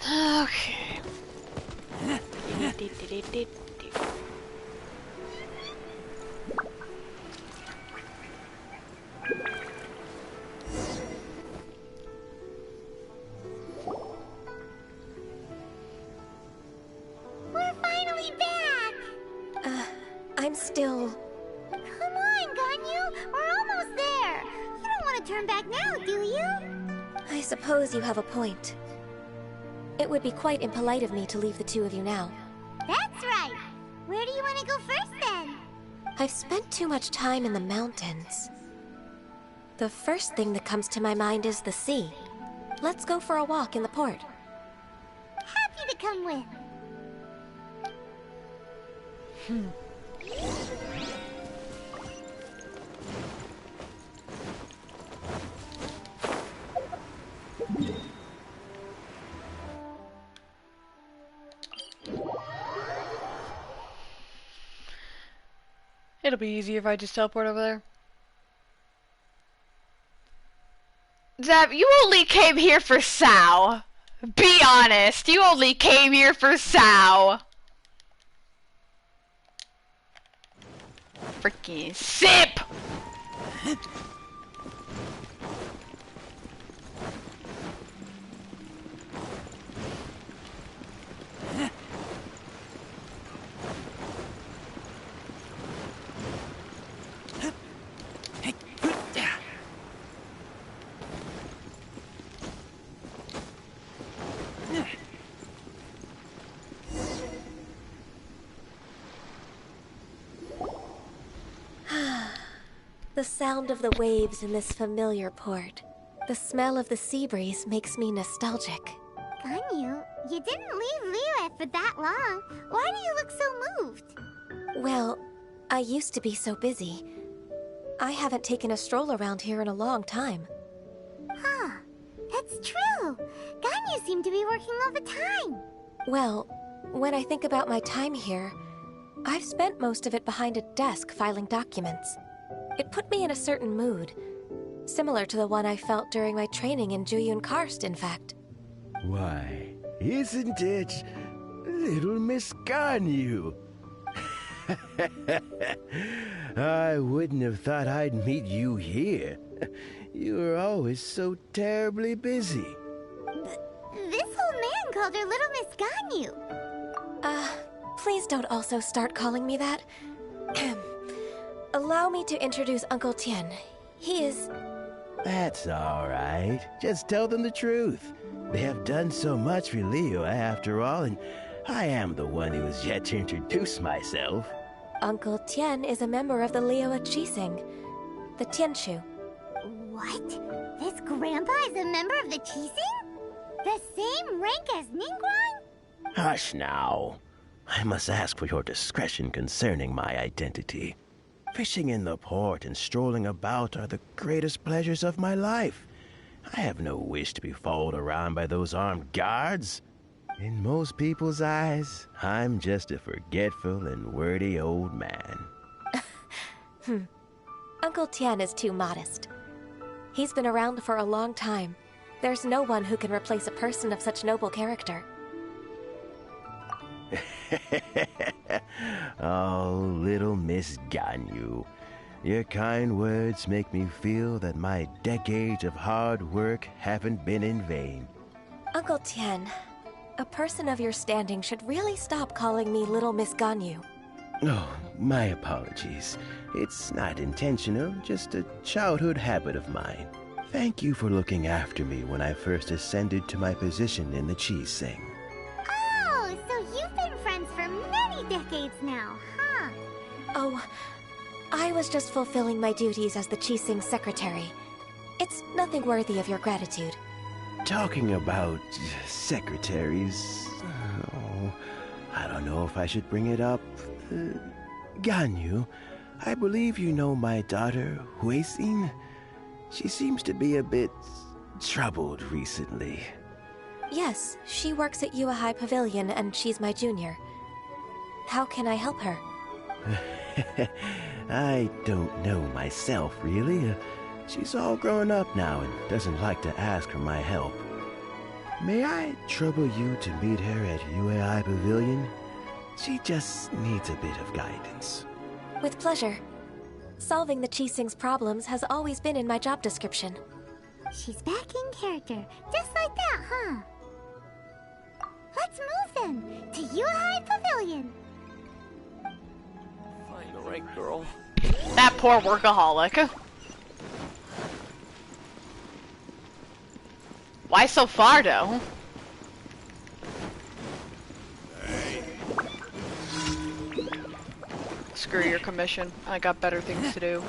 Okay. We're finally back! I'm still... Come on, Ganyu! We're almost there! You don't want to turn back now, do you? I suppose you have a point. It would be quite impolite of me to leave the two of you now. That's right! Where do you want to go first, then? I've spent too much time in the mountains. The first thing that comes to my mind is the sea. Let's go for a walk in the port. Happy to come with. It'll be easier if I just teleport over there. Zab, you only came here for Sao. Be honest, you only came here for Sao. Freaking sip! The sound of the waves in this familiar port. The smell of the sea breeze makes me nostalgic. Ganyu, you didn't leave Liyue for that long. Why do you look so moved? Well, I used to be so busy. I haven't taken a stroll around here in a long time. Huh. That's true. Ganyu seemed to be working all the time. Well, when I think about my time here, I've spent most of it behind a desk filing documents. It put me in a certain mood, similar to the one I felt during my training in Juyun Karst, in fact. Why, isn't it little Miss Ganyu? I wouldn't have thought I'd meet you here. You were always so terribly busy. This old man called her Little Miss Ganyu. Please don't also start calling me that. Allow me to introduce Uncle Tien. He is... That's all right. Just tell them the truth. They have done so much for Liyue after all, and I am the one who has yet to introduce myself. Uncle Tien is a member of the Liyue Qixing, the Tianshu. What? This grandpa is a member of the Qixing? The same rank as Ningguang? Hush now. I must ask for your discretion concerning my identity. Fishing in the port and strolling about are the greatest pleasures of my life. I have no wish to be followed around by those armed guards. In most people's eyes, I'm just a forgetful and wordy old man. Uncle Tien is too modest. He's been around for a long time. There's no one who can replace a person of such noble character. Oh, little Miss Ganyu. Your kind words make me feel that my decades of hard work haven't been in vain. Uncle Tien, a person of your standing should really stop calling me Little Miss Ganyu. Oh, my apologies. It's not intentional, just a childhood habit of mine. Thank you for looking after me when I first ascended to my position in the Qixing. Oh, so you've been friends for many decades now, huh? Oh, I was just fulfilling my duties as the Qixing secretary. It's nothing worthy of your gratitude. Talking about secretaries... Oh, I don't know if I should bring it up. Ganyu, I believe you know my daughter, Huixin. She seems to be a bit troubled recently. Yes, she works at Yue High Pavilion and she's my junior. How can I help her? I don't know myself, really. She's all grown up now and doesn't like to ask for my help. May I trouble you to meet her at Yue High Pavilion? She just needs a bit of guidance. With pleasure. Solving the Qixing's problems has always been in my job description. She's back in character, just like that, huh? Let's move then, to Yue High Pavilion. Find the right girl. That poor workaholic. Why so far, though? Screw your commission. I got better things to do.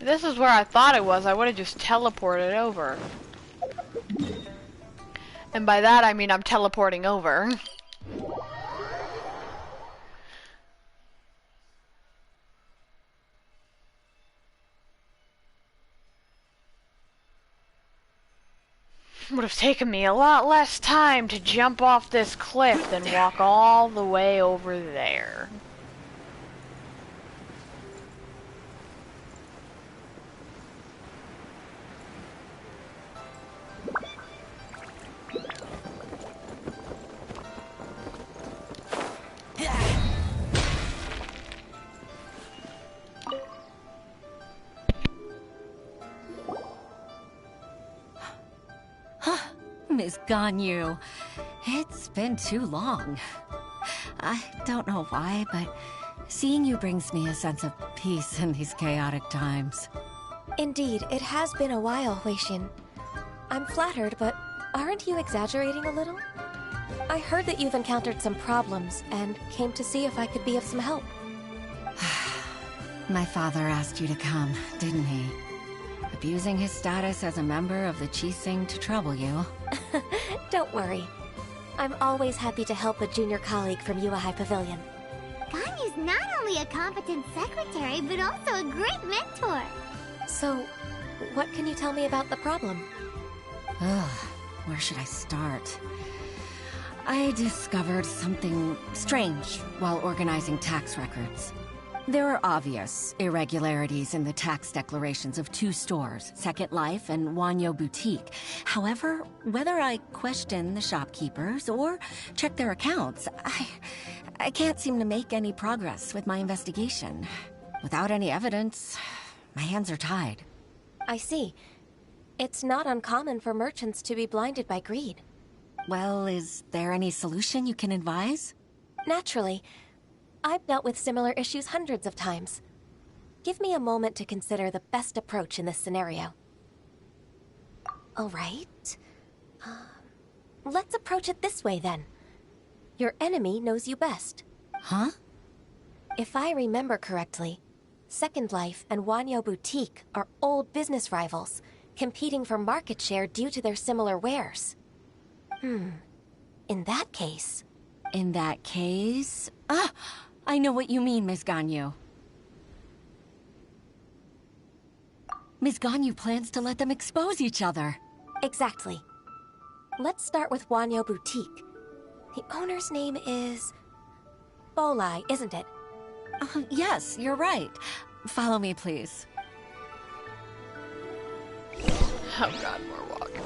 This is where I thought it was. I would have just teleported over. And by that I mean I'm teleporting over. Would have taken me a lot less time to jump off this cliff than walk all the way over there. Miss Ganyu, it's been too long. I don't know why, but seeing you brings me a sense of peace in these chaotic times. Indeed, it has been a while, Huixin. I'm flattered, but aren't you exaggerating a little? I heard that you've encountered some problems and came to see if I could be of some help. My father asked you to come, didn't he? Abusing his status as a member of the Qixing to trouble you. Don't worry. I'm always happy to help a junior colleague from Yua High Pavilion. Ganyu's not only a competent secretary, but also a great mentor. So, what can you tell me about the problem? Ugh, where should I start? I discovered something strange while organizing tax records. There are obvious irregularities in the tax declarations of 2 stores, Second Life and Wanyo Boutique. However, whether I question the shopkeepers or check their accounts, I can't seem to make any progress with my investigation. Without any evidence, my hands are tied. I see. It's not uncommon for merchants to be blinded by greed. Well, is there any solution you can advise? Naturally. I've dealt with similar issues hundreds of times. Give me a moment to consider the best approach in this scenario. All right. Let's approach it this way, then. Your enemy knows you best. Huh? If I remember correctly, Second Life and Wanyo Boutique are old business rivals, competing for market share due to their similar wares. In that case... In that case... Ah! I know what you mean, Ms. Ganyu. Ms. Ganyu plans to let them expose each other. Exactly. Let's start with Wanyo Boutique. The owner's name is... Bolai, isn't it? Yes, you're right. Follow me, please. Oh god, more walking.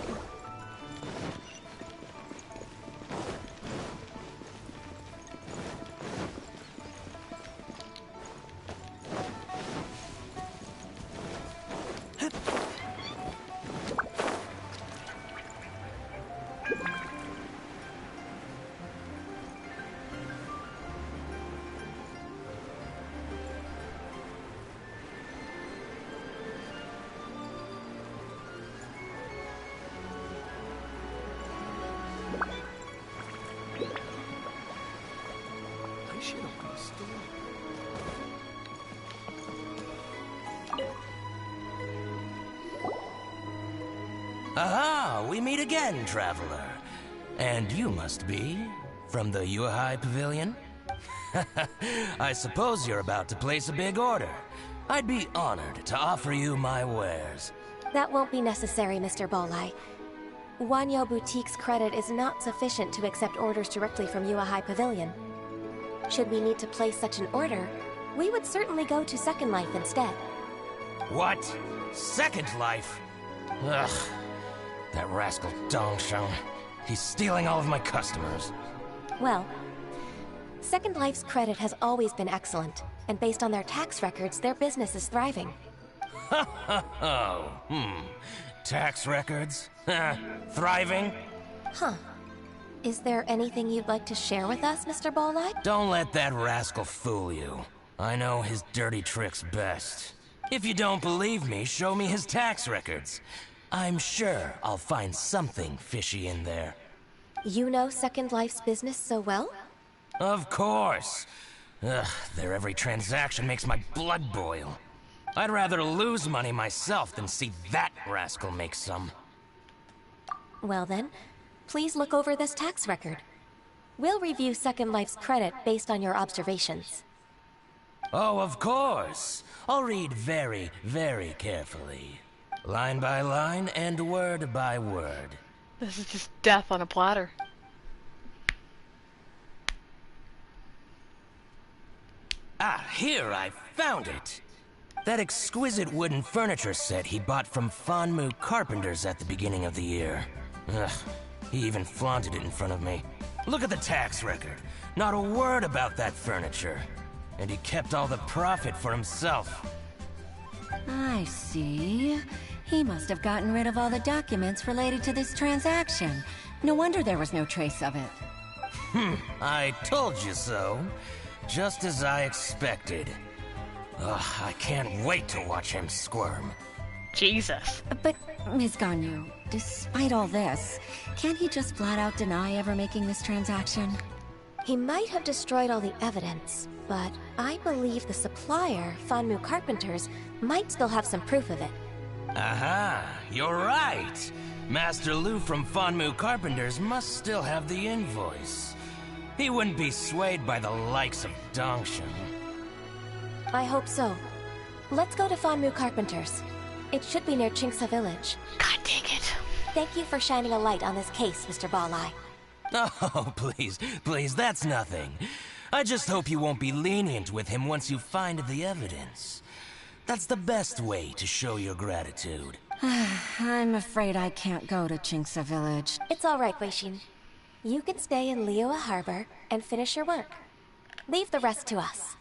Aha! We meet again, traveler. And you must be from the Yuhai Pavilion? I suppose you're about to place a big order. I'd be honored to offer you my wares. That won't be necessary, Mr. Bolai. Wanyo Boutique's credit is not sufficient to accept orders directly from Yua High Pavilion. Should we need to place such an order, we would certainly go to Second Life instead. What? Second Life? Ugh. That rascal Dongsheng. He's stealing all of my customers. Well, Second Life's credit has always been excellent, and based on their tax records, their business is thriving. Tax records? Thriving? Huh. Is there anything you'd like to share with us, Mr. Bolai? Don't let that rascal fool you. I know his dirty tricks best. If you don't believe me, show me his tax records. I'm sure I'll find something fishy in there. You know Second Life's business so well? Of course. Ugh, their every transaction makes my blood boil. I'd rather lose money myself than see that rascal make some. Well then, please look over this tax record. We'll review Second Life's credit based on your observations. Oh, of course. I'll read very, very carefully. Line by line and word by word. This is just death on a platter. Ah, here, I found it. That exquisite wooden furniture set he bought from Fanmu Carpenters at the beginning of the year. Ugh, he even flaunted it in front of me. Look at the tax record. Not a word about that furniture. And he kept all the profit for himself. I see. He must have gotten rid of all the documents related to this transaction. No wonder there was no trace of it. I told you so. Just as I expected. Ugh, I can't wait to watch him squirm. Jesus. But, Ms. Ganyu, despite all this, can't he just flat out deny ever making this transaction? He might have destroyed all the evidence, but I believe the supplier, Fanmu Carpenters, might still have some proof of it. Aha, you're right. Master Lu from Fanmu Carpenters must still have the invoice. He wouldn't be swayed by the likes of Dongshin. I hope so. Let's go to Fanmu Carpenters. It should be near Chingsa village. God dang it. Thank you for shining a light on this case, Mr. Balai. Oh, please, that's nothing. I just hope you won't be lenient with him once you find the evidence. That's the best way to show your gratitude. I'm afraid I can't go to Chingsa village. It's all right, Weishin. You can stay in Liyue Harbor and finish your work. Leave the rest to us.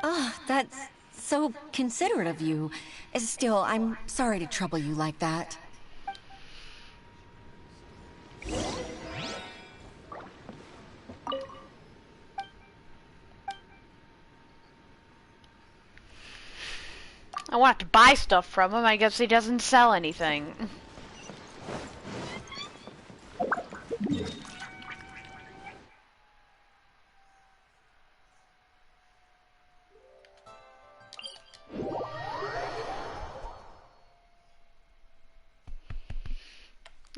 Oh, that's so considerate of you. Still, I'm sorry to trouble you like that. I want to buy stuff from him. I guess he doesn't sell anything.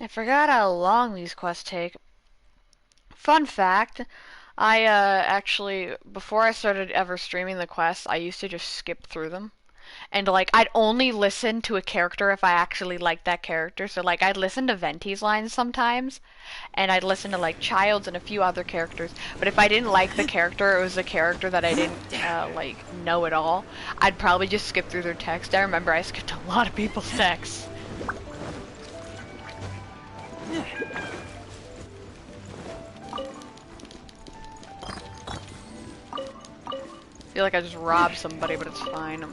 I forgot how long these quests take. Fun fact, I actually, before I started ever streaming the quests, I used to just skip through them. And like, I'd only listen to a character if I actually liked that character. So like, I'd listen to Venti's lines sometimes, and I'd listen to like Child's and a few other characters. But if I didn't like the character, it was a character that I didn't like know at all, I'd probably just skip through their text. I remember I skipped a lot of people's texts. I feel like I just robbed somebody, but it's fine.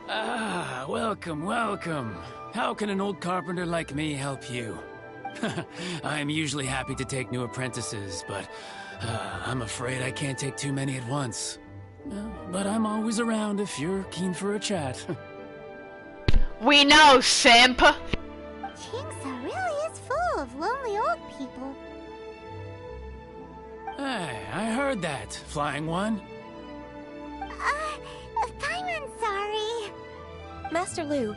Ah, welcome, welcome. How can an old carpenter like me help you? I'm usually happy to take new apprentices, but I'm afraid I can't take too many at once. But I'm always around if you're keen for a chat. We know, simp! Chingsa really is full of lonely old people. Hey, I heard that, Flying One. Paimon's sorry. Master Lu,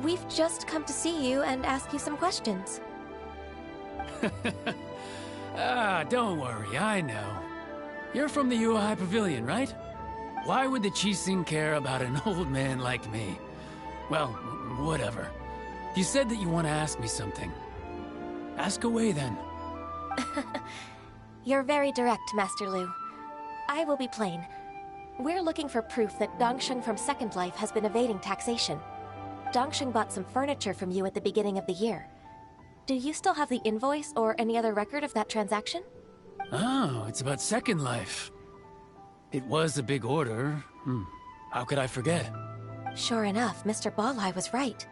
we've just come to see you and ask you some questions. Don't worry, I know. You're from the Yuehai Pavilion, right? Why would the Qixing care about an old man like me? Well, whatever. You said that you want to ask me something. Ask away, then. You're very direct, Master Lu. I will be plain. We're looking for proof that Dongshin from Second Life has been evading taxation. Dongshin bought some furniture from you at the beginning of the year. Do you still have the invoice or any other record of that transaction? Oh, it's about Second Life. It was a big order. How could I forget? Sure enough, Mr. Balai was right.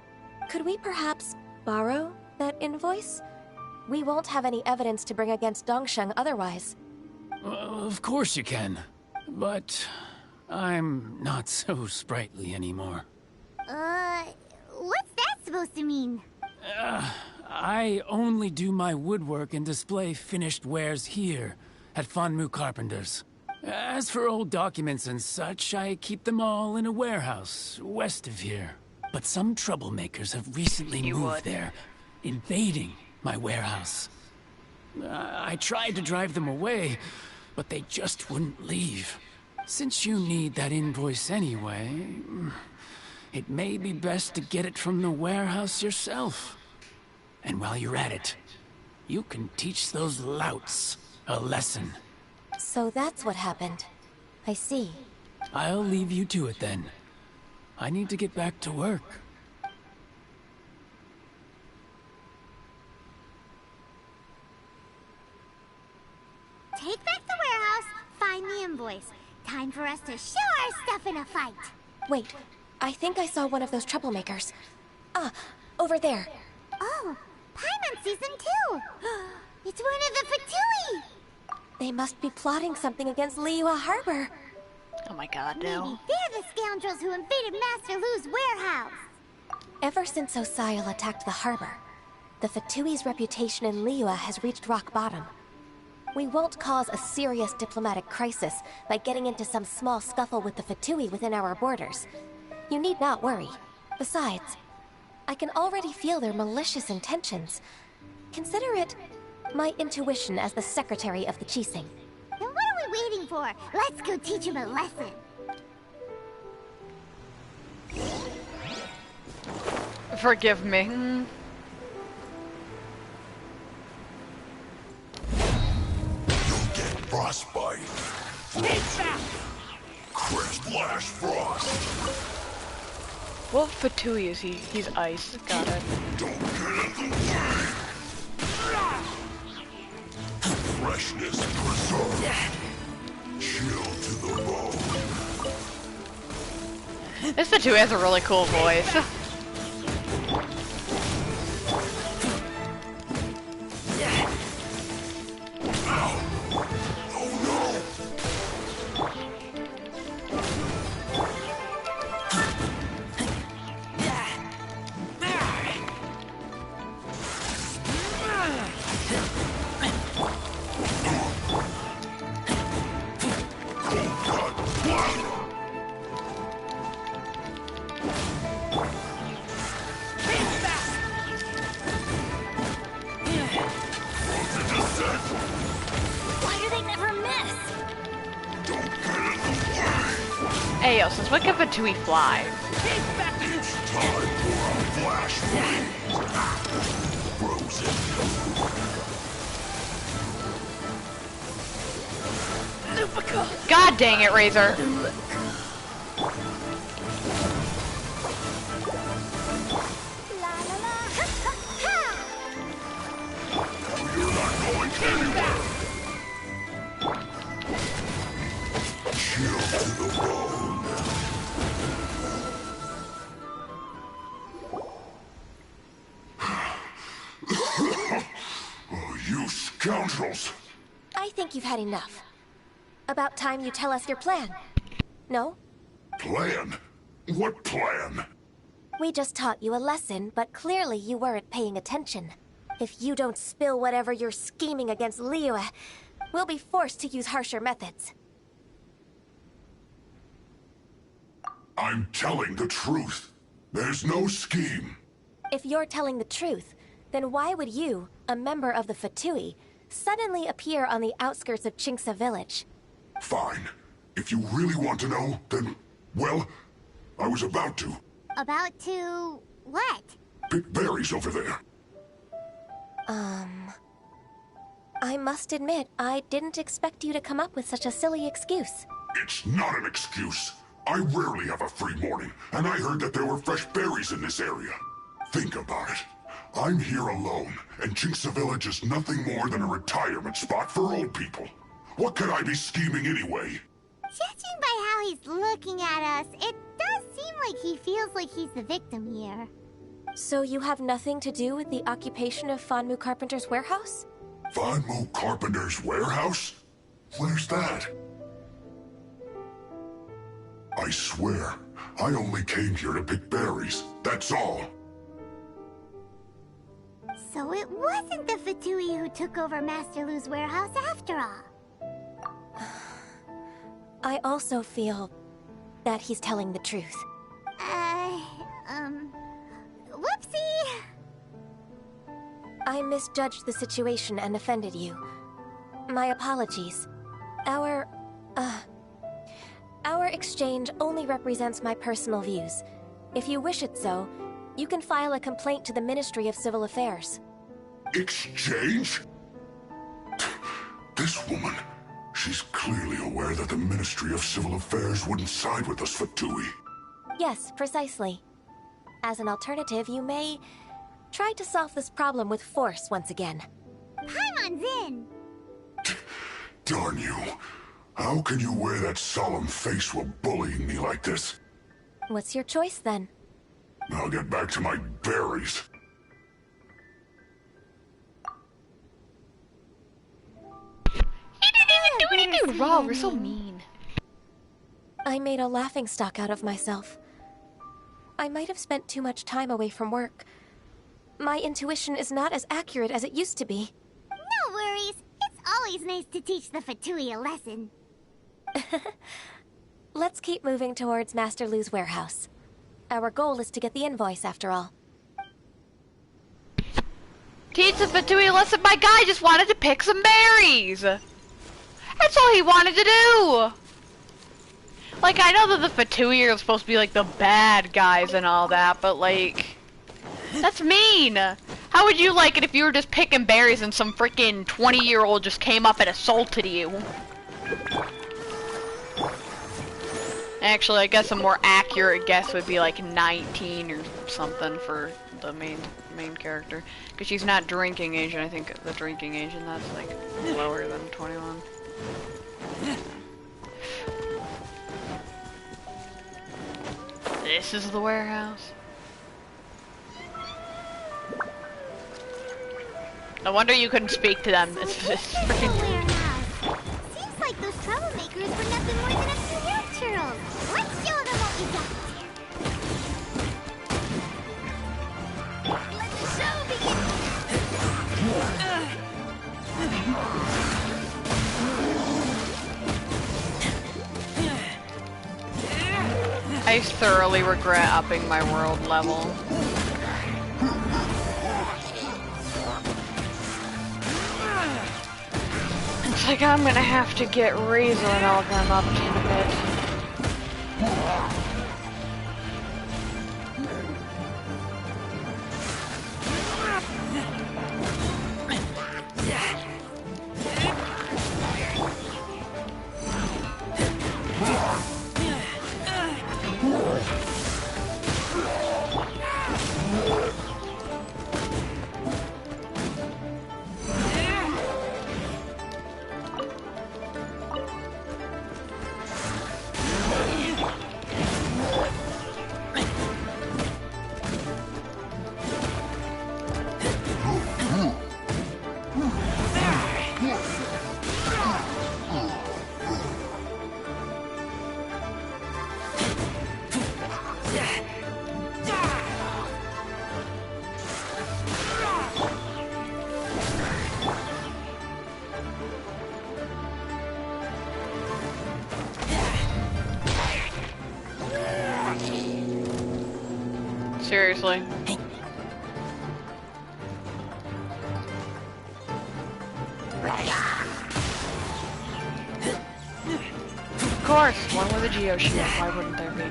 Could we perhaps borrow that invoice? We won't have any evidence to bring against Dongshin otherwise. Of course you can. But I'm not so sprightly anymore. What's that supposed to mean? I only do my woodwork and display finished wares here, at Fanmu Carpenters. As for old documents and such, I keep them all in a warehouse, west of here. But some troublemakers have recently moved there, invading my warehouse. I tried to drive them away, but they just wouldn't leave. Since you need that invoice anyway, it may be best to get it from the warehouse yourself. And while you're at it, you can teach those louts a lesson. So that's what happened. I see. I'll leave you to it then. I need to get back to work. Take back the warehouse, find the invoice. Time for us to show our stuff in a fight. Wait, I think I saw one of those troublemakers. Ah, over there. Oh, Paimon sees them too! It's one of the Fatui! They must be plotting something against Liyue Harbor. Oh my god, no. Maybe they're the scoundrels who invaded Master Lu's warehouse! Ever since Osial attacked the harbor, the Fatui's reputation in Liyue has reached rock bottom. We won't cause a serious diplomatic crisis by getting into some small scuffle with the Fatui within our borders. You need not worry. Besides, I can already feel their malicious intentions. Consider it my intuition as the secretary of the Qixing. Then what are we waiting for? Let's go teach him a lesson. Forgive me. You'll get frostbite. Crisp Blast Frost. What Fatui is he? He's ice. Got it. Don't get in the way. Freshness preserved. Chill to the bone. This Fatui has a really cool voice. Hey, yo, since when can Fatui fly? It's time for a flash frozen. God dang it, Razor. You're not going anywhere. Chill to the bone. Oh, you scoundrels! I think you've had enough. About time you tell us your plan. No? Plan? What plan? We just taught you a lesson, but clearly you weren't paying attention. If you don't spill whatever you're scheming against Liyue, we'll be forced to use harsher methods. I'm telling the truth. There's no scheme. If you're telling the truth, then why would you, a member of the Fatui, suddenly appear on the outskirts of Qingce village? Fine. If you really want to know, then, well, I was about to. About to... what? Pick berries over there. I must admit, I didn't expect you to come up with such a silly excuse. It's not an excuse. I rarely have a free morning, and I heard that there were fresh berries in this area. Think about it. I'm here alone, and Qingce Village is nothing more than a retirement spot for old people. What could I be scheming anyway? Judging by how he's looking at us, it does seem like he feels like he's the victim here. So you have nothing to do with the occupation of Fanmu Carpenter's warehouse? Fanmu Carpenter's warehouse? Where's that? I swear, I only came here to pick berries, that's all. So it wasn't the Fatui who took over Master Lu's warehouse after all. I also feel that he's telling the truth. Whoopsie! I misjudged the situation and offended you. My apologies. Our exchange only represents my personal views. If you wish it so, you can file a complaint to the Ministry of Civil Affairs. Exchange? This woman, she's clearly aware that the Ministry of Civil Affairs wouldn't side with us Fatui. Yes, precisely. As an alternative, you may try to solve this problem with force once again. Paimon's in! Darn you. How can you wear that solemn face while bullying me like this? What's your choice then? I'll get back to my berries. He didn't even do anything wrong. We're so mean. I made a laughingstock out of myself. I might have spent too much time away from work. My intuition is not as accurate as it used to be. No worries. It's always nice to teach the Fatui a lesson. Let's keep moving towards Master Lu's warehouse. Our goal is to get the invoice, after all. Teach the Fatui a lesson? My guy just wanted to pick some berries. That's all he wanted to do. Like, I know that the Fatui are supposed to be like the bad guys and all that, but like, that's mean. How would you like it if you were just picking berries and some freaking 20-year-old just came up and assaulted you? Actually, I guess a more accurate guess would be like 19 or something for the main character, because she's not drinking age, and I think the drinking age and that's like lower than 21. This is the warehouse. No wonder you couldn't speak to them. It's freaking. Seems like those troublemakers were nothing more than a few milk churros. Let's show them what we got. Let the show begin. I thoroughly regret upping my world level. It's like I'm gonna have to get Razor and all them up in a bit. Seriously. Of course, one with a Geo shield. Why wouldn't there be?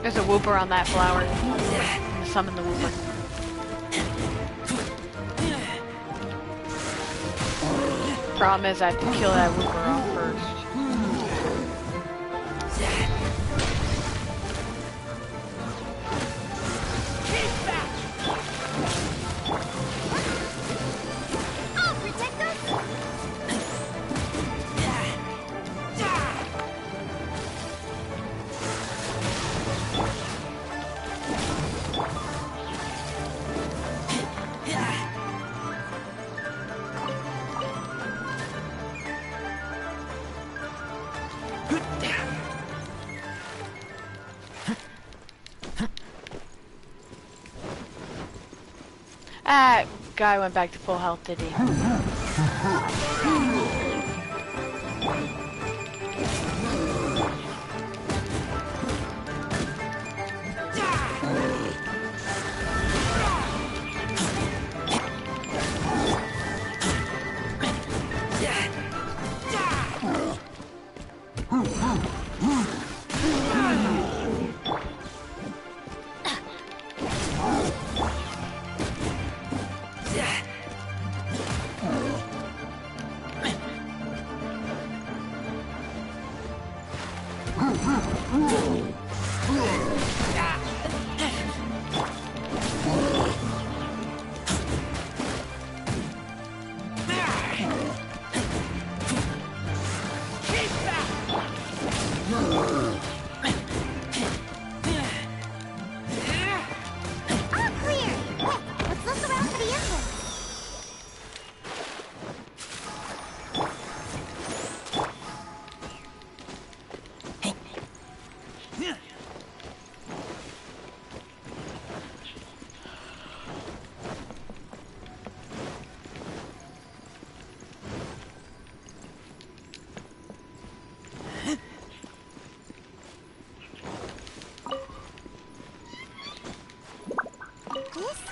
There's a whooper on that flower. I'm gonna summon the whooper. Problem is I have to kill that whooper off first. Ah, guy went back to full health, did he?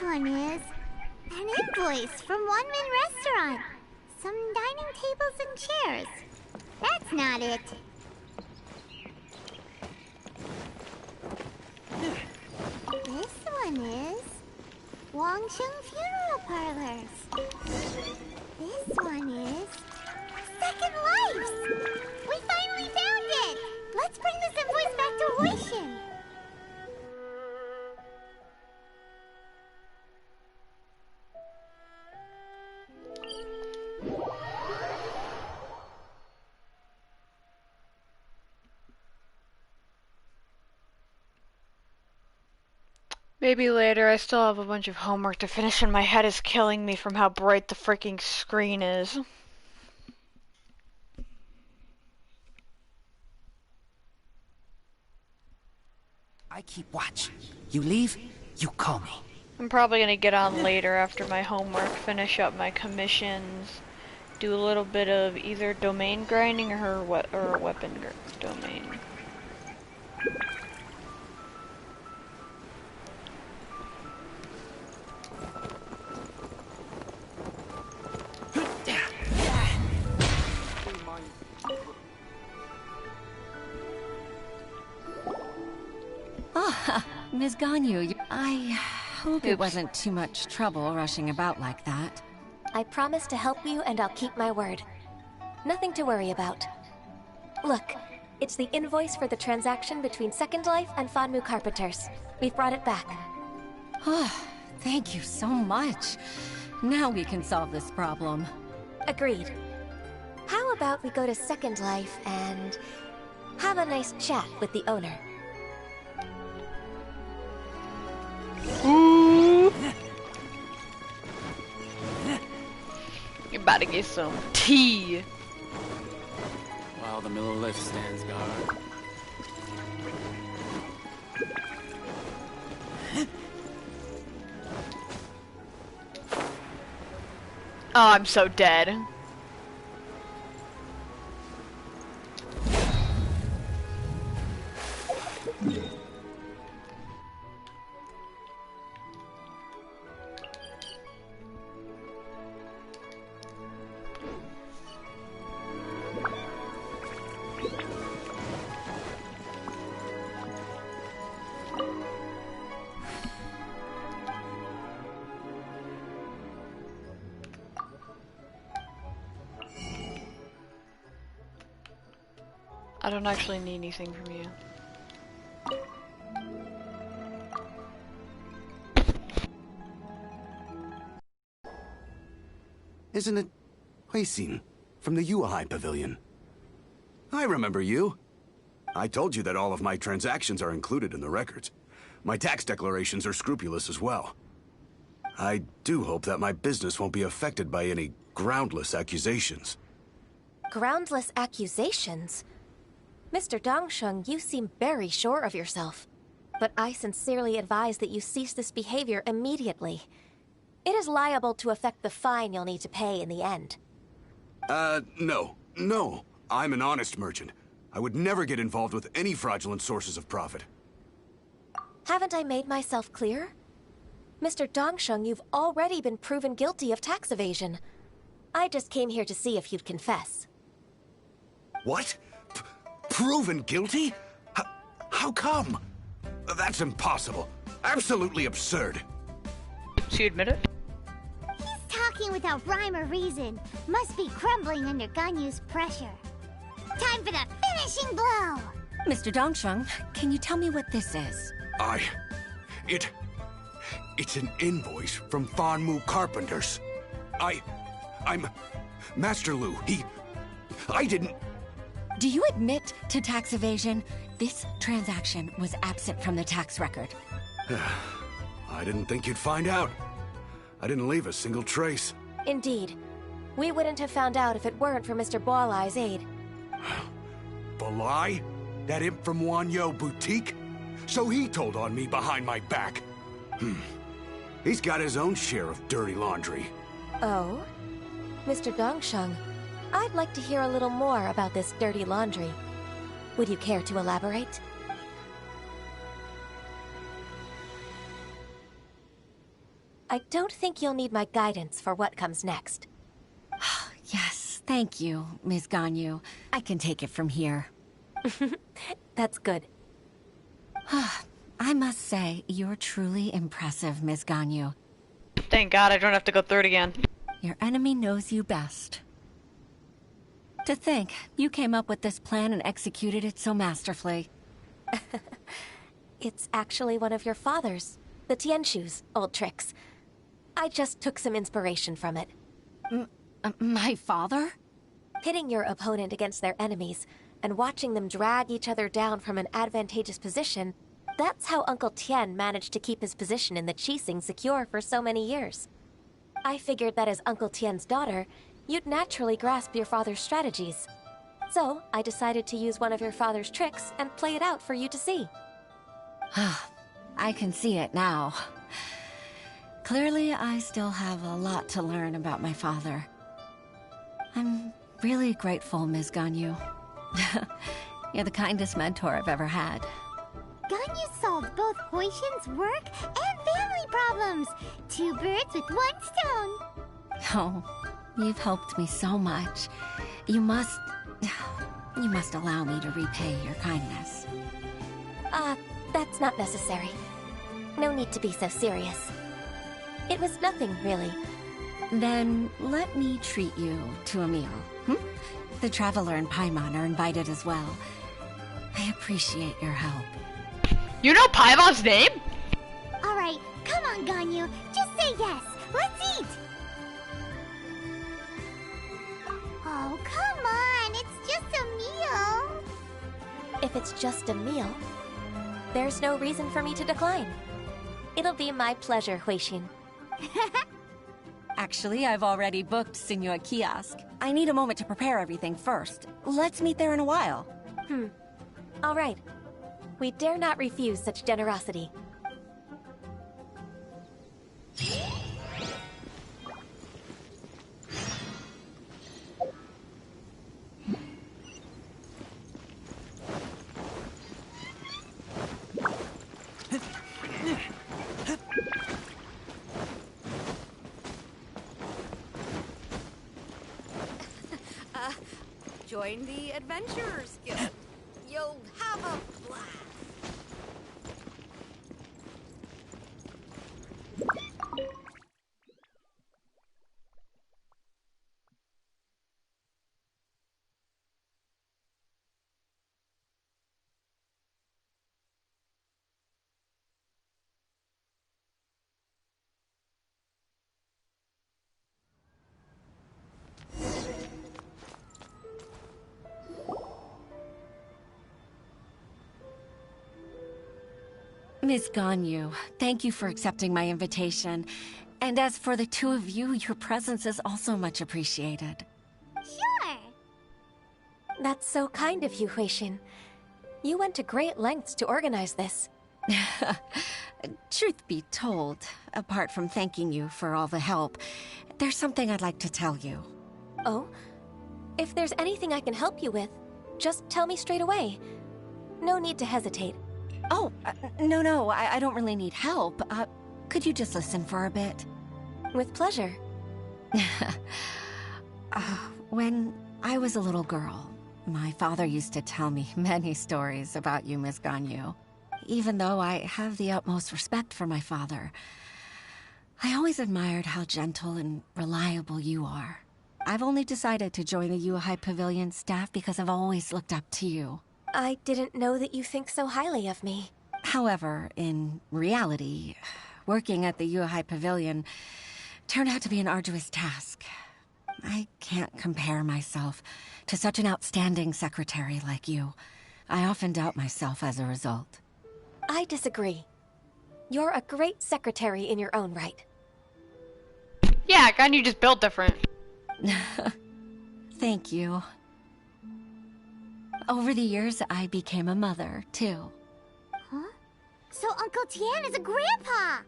one is an invoice from One Min Restaurant. Some dining tables and chairs. That's not it. This one is Wangsheng Funeral Parlors. This one is Second Lives. We finally found it. Let's bring this invoice back to Huishin. Maybe later. I still have a bunch of homework to finish and my head is killing me from how bright the freaking screen is. I keep watch. You leave, you call me. I'm probably gonna get on later after my homework, finish up my commissions, do a little bit of either domain grinding or weapon domain. Ah, Ms. Ganyu, I hope it wasn't too much trouble rushing about like that. I promise to help you and I'll keep my word. Nothing to worry about. Look, it's the invoice for the transaction between Second Life and Fanmu Carpenters. We've brought it back. Oh, thank you so much. Now we can solve this problem. Agreed. How about we go to Second Life and have a nice chat with the owner? Ooh. You're about to get some tea. While the Millilith stands guard. Oh, I'm so dead. I don't actually need anything from you. Isn't it Huixin from the Yuehai Pavilion? I remember you. I told you that all of my transactions are included in the records. My tax declarations are scrupulous as well. I do hope that my business won't be affected by any groundless accusations. Groundless accusations? Mr. Dongsheng, you seem very sure of yourself. But I sincerely advise that you cease this behavior immediately. It is liable to affect the fine you'll need to pay in the end. No. No. I'm an honest merchant. I would never get involved with any fraudulent sources of profit. Haven't I made myself clear? Mr. Dongsheng, you've already been proven guilty of tax evasion. I just came here to see if you'd confess. What? Proven guilty? How come? That's impossible. Absolutely absurd. She admitted? He's talking without rhyme or reason. Must be crumbling under Ganyu's pressure. Time for the finishing blow! Mr. Dongsheng, can you tell me what this is? It's an invoice from Fanmu Carpenters. I'm Master Lu. I didn't... Do you admit to tax evasion? This transaction was absent from the tax record. I didn't think you'd find out. I didn't leave a single trace. Indeed. We wouldn't have found out if it weren't for Mr. Boalai's aid. Boalai? That imp from Wanyo Boutique? So he told on me behind my back. He's got his own share of dirty laundry. Oh? Mr. Dongsheng, I'd like to hear a little more about this dirty laundry. Would you care to elaborate? I don't think you'll need my guidance for what comes next. Yes, thank you, Ms. Ganyu. I can take it from here. That's good. I must say, you're truly impressive, Ms. Ganyu. Thank God I don't have to go through it again. Your enemy knows you best. To think, you came up with this plan and executed it so masterfully. It's actually one of your father's, the Tianshu's, old tricks. I just took some inspiration from it. My father? Pitting your opponent against their enemies, and watching them drag each other down from an advantageous position, that's how Uncle Tien managed to keep his position in the Qixing secure for so many years. I figured that as Uncle Tien's daughter, you'd naturally grasp your father's strategies. So, I decided to use one of your father's tricks and play it out for you to see. I can see it now. Clearly, I still have a lot to learn about my father. I'm really grateful, Ms. Ganyu. You're the kindest mentor I've ever had. Ganyu solved both Huixin's work and family problems. 2 birds with 1 stone. Oh, you've helped me so much. You must allow me to repay your kindness. That's not necessary. No need to be so serious. It was nothing, really. Then let me treat you to a meal. The Traveler and Paimon are invited as well. I appreciate your help. You know Paimon's name? Alright, come on, Ganyu. Just say yes. Let's eat! Oh, come on. It's just a meal. If it's just a meal, there's no reason for me to decline. It'll be my pleasure, Huixin. Actually, I've already booked Senua Kiosk. I need a moment to prepare everything first. Let's meet there in a while. All right. We dare not refuse such generosity. Join the Adventurers Guild. You'll have a blast. Miss Ganyu, thank you for accepting my invitation. And as for the two of you, your presence is also much appreciated. Sure. That's so kind of you, Huixin. You went to great lengths to organize this. Truth be told, apart from thanking you for all the help, there's something I'd like to tell you. Oh? If there's anything I can help you with, just tell me straight away. No need to hesitate. Oh, no, I don't really need help. Could you just listen for a bit? With pleasure. When I was a little girl, my father used to tell me many stories about you, Miss Ganyu. Even though I have the utmost respect for my father, I always admired how gentle and reliable you are. I've only decided to join the Yuhai Pavilion staff because I've always looked up to you. I didn't know that you think so highly of me. However, in reality, working at the Yuhai Pavilion turned out to be an arduous task. I can't compare myself to such an outstanding secretary like you. I often doubt myself as a result. I disagree. You're a great secretary in your own right. Yeah, Ganyu just built different. Thank you. Over the years, I became a mother, too. Huh? So Uncle Tien is a grandpa!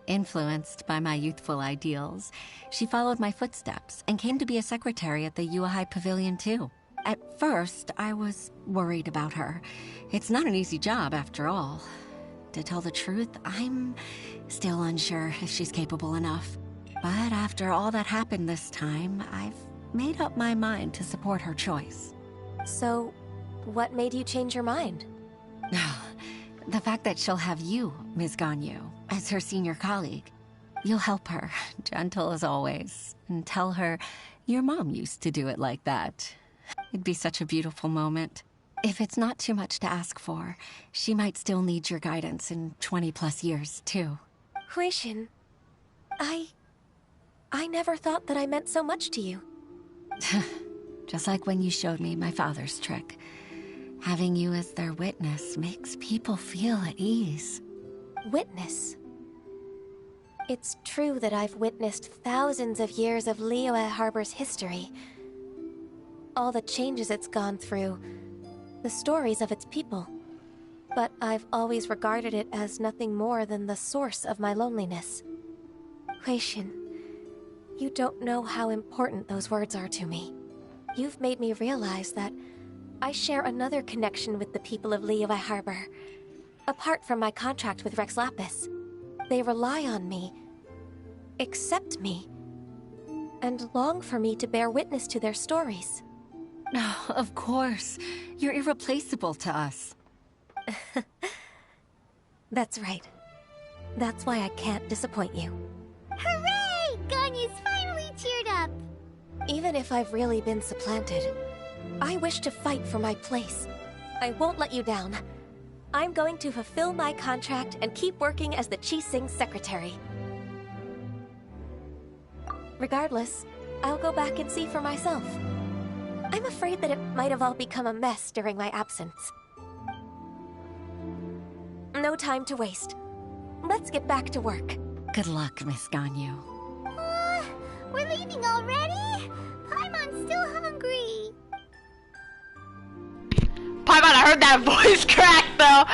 Influenced by my youthful ideals, she followed my footsteps and came to be a secretary at the Yuhai Pavilion, too. At first, I was worried about her. It's not an easy job, after all. To tell the truth, I'm Still unsure if she's capable enough. But after all that happened this time, I've made up my mind to support her choice. So, what made you change your mind? The fact that she'll have you, Ms. Ganyu, as her senior colleague. You'll help her, gentle as always, and tell her your mom used to do it like that. It'd be such a beautiful moment. If it's not too much to ask for, she might still need your guidance in 20+ years, too. Huixin, I never thought that I meant so much to you. Just like when you showed me my father's trick. Having you as their witness makes people feel at ease. Witness? It's true that I've witnessed thousands of years of Liyue Harbor's history. All the changes it's gone through, the stories of its people. But I've always regarded it as nothing more than the source of my loneliness. Huixin, you don't know how important those words are to me. You've made me realize that I share another connection with the people of Liyue Harbor. Apart from my contract with Rex Lapis, they rely on me, accept me, and long for me to bear witness to their stories. Oh, of course. You're irreplaceable to us. That's right. That's why I can't disappoint you. Hooray! Ganyu's finally cheered up! Even if I've really been supplanted, I wish to fight for my place. I won't let you down. I'm going to fulfill my contract and keep working as the Qixing secretary. Regardless, I'll go back and see for myself. I'm afraid that it might have all become a mess during my absence. No time to waste. Let's get back to work. Good luck, Miss Ganyu. We're leaving already? Paimon's still hungry. Paimon, I heard that voice crack though.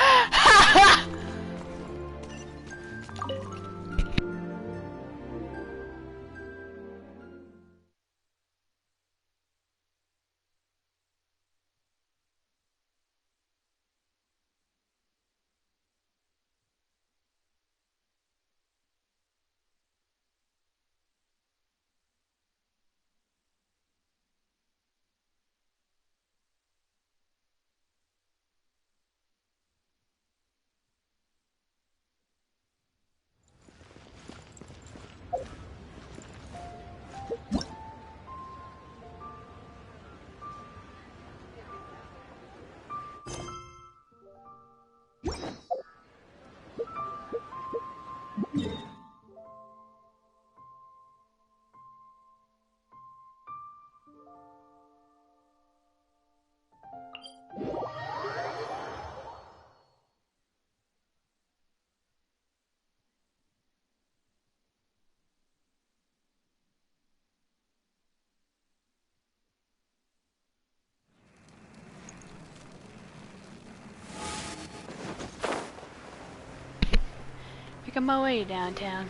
Making my way downtown.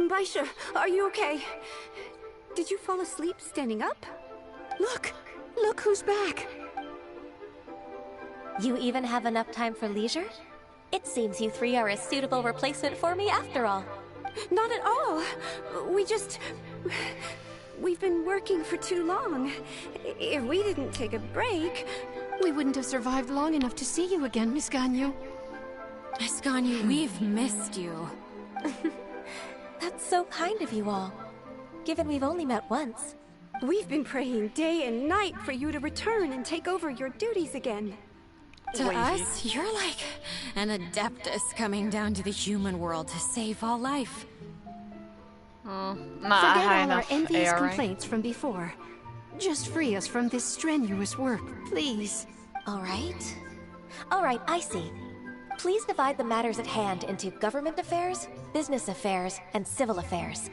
Baisha, are you okay? Did you fall asleep standing up? Look! Look who's back! You even have enough time for leisure? It seems you three are a suitable replacement for me after all. Not at all! We've been working for too long. If we didn't take a break... We wouldn't have survived long enough to see you again, Miss Ganyu. Miss Ganyu, we've missed you. That's so kind of you all, given we've only met once. We've been praying day and night for you to return and take over your duties again. To us, you're like an adeptus coming down to the human world to save all life. Forget all our envious complaints from before. Just free us from this strenuous work, please. All right. All right, I see. Please divide the matters at hand into government affairs, business affairs, and civil affairs.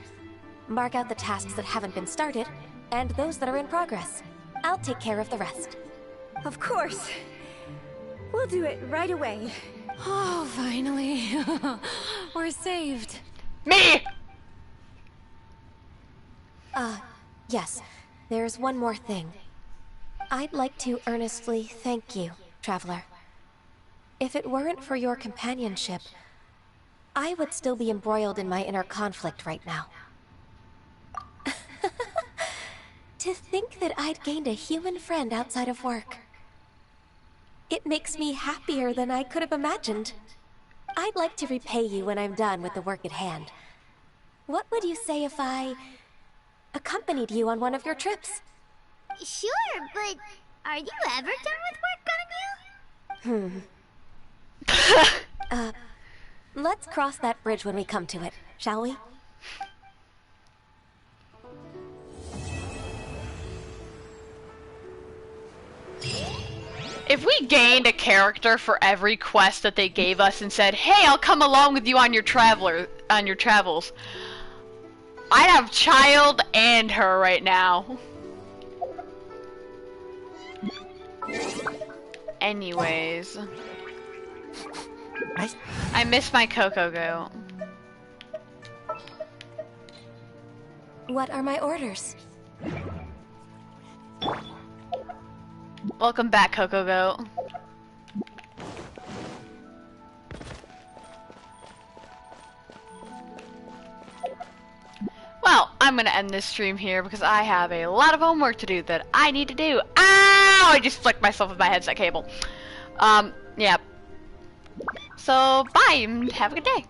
Mark out the tasks that haven't been started, and those that are in progress. I'll take care of the rest. Of course. We'll do it right away. Oh, finally. We're saved. Me! Yes. There's one more thing. I'd like to earnestly thank you, Traveler. If it weren't for your companionship, I would still be embroiled in my inner conflict right now. To think that I'd gained a human friend outside of work. It makes me happier than I could have imagined. I'd like to repay you when I'm done with the work at hand. What would you say if I accompanied you on one of your trips? Sure, but are you ever done with work, Ganyu? Let's cross that bridge when we come to it, shall we? If we gained a character for every quest that they gave us and said, "Hey, I'll come along with you on your travels," I'd have Child and her right now. Anyways, I miss my Cocogoat. What are my orders? Welcome back, Cocogoat. Well, I'm gonna end this stream here because I have a lot of homework to do that I need to do. Ow! I just flicked myself with my headset cable. Yeah. So, bye and have a good day.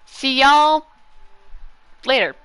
See y'all later.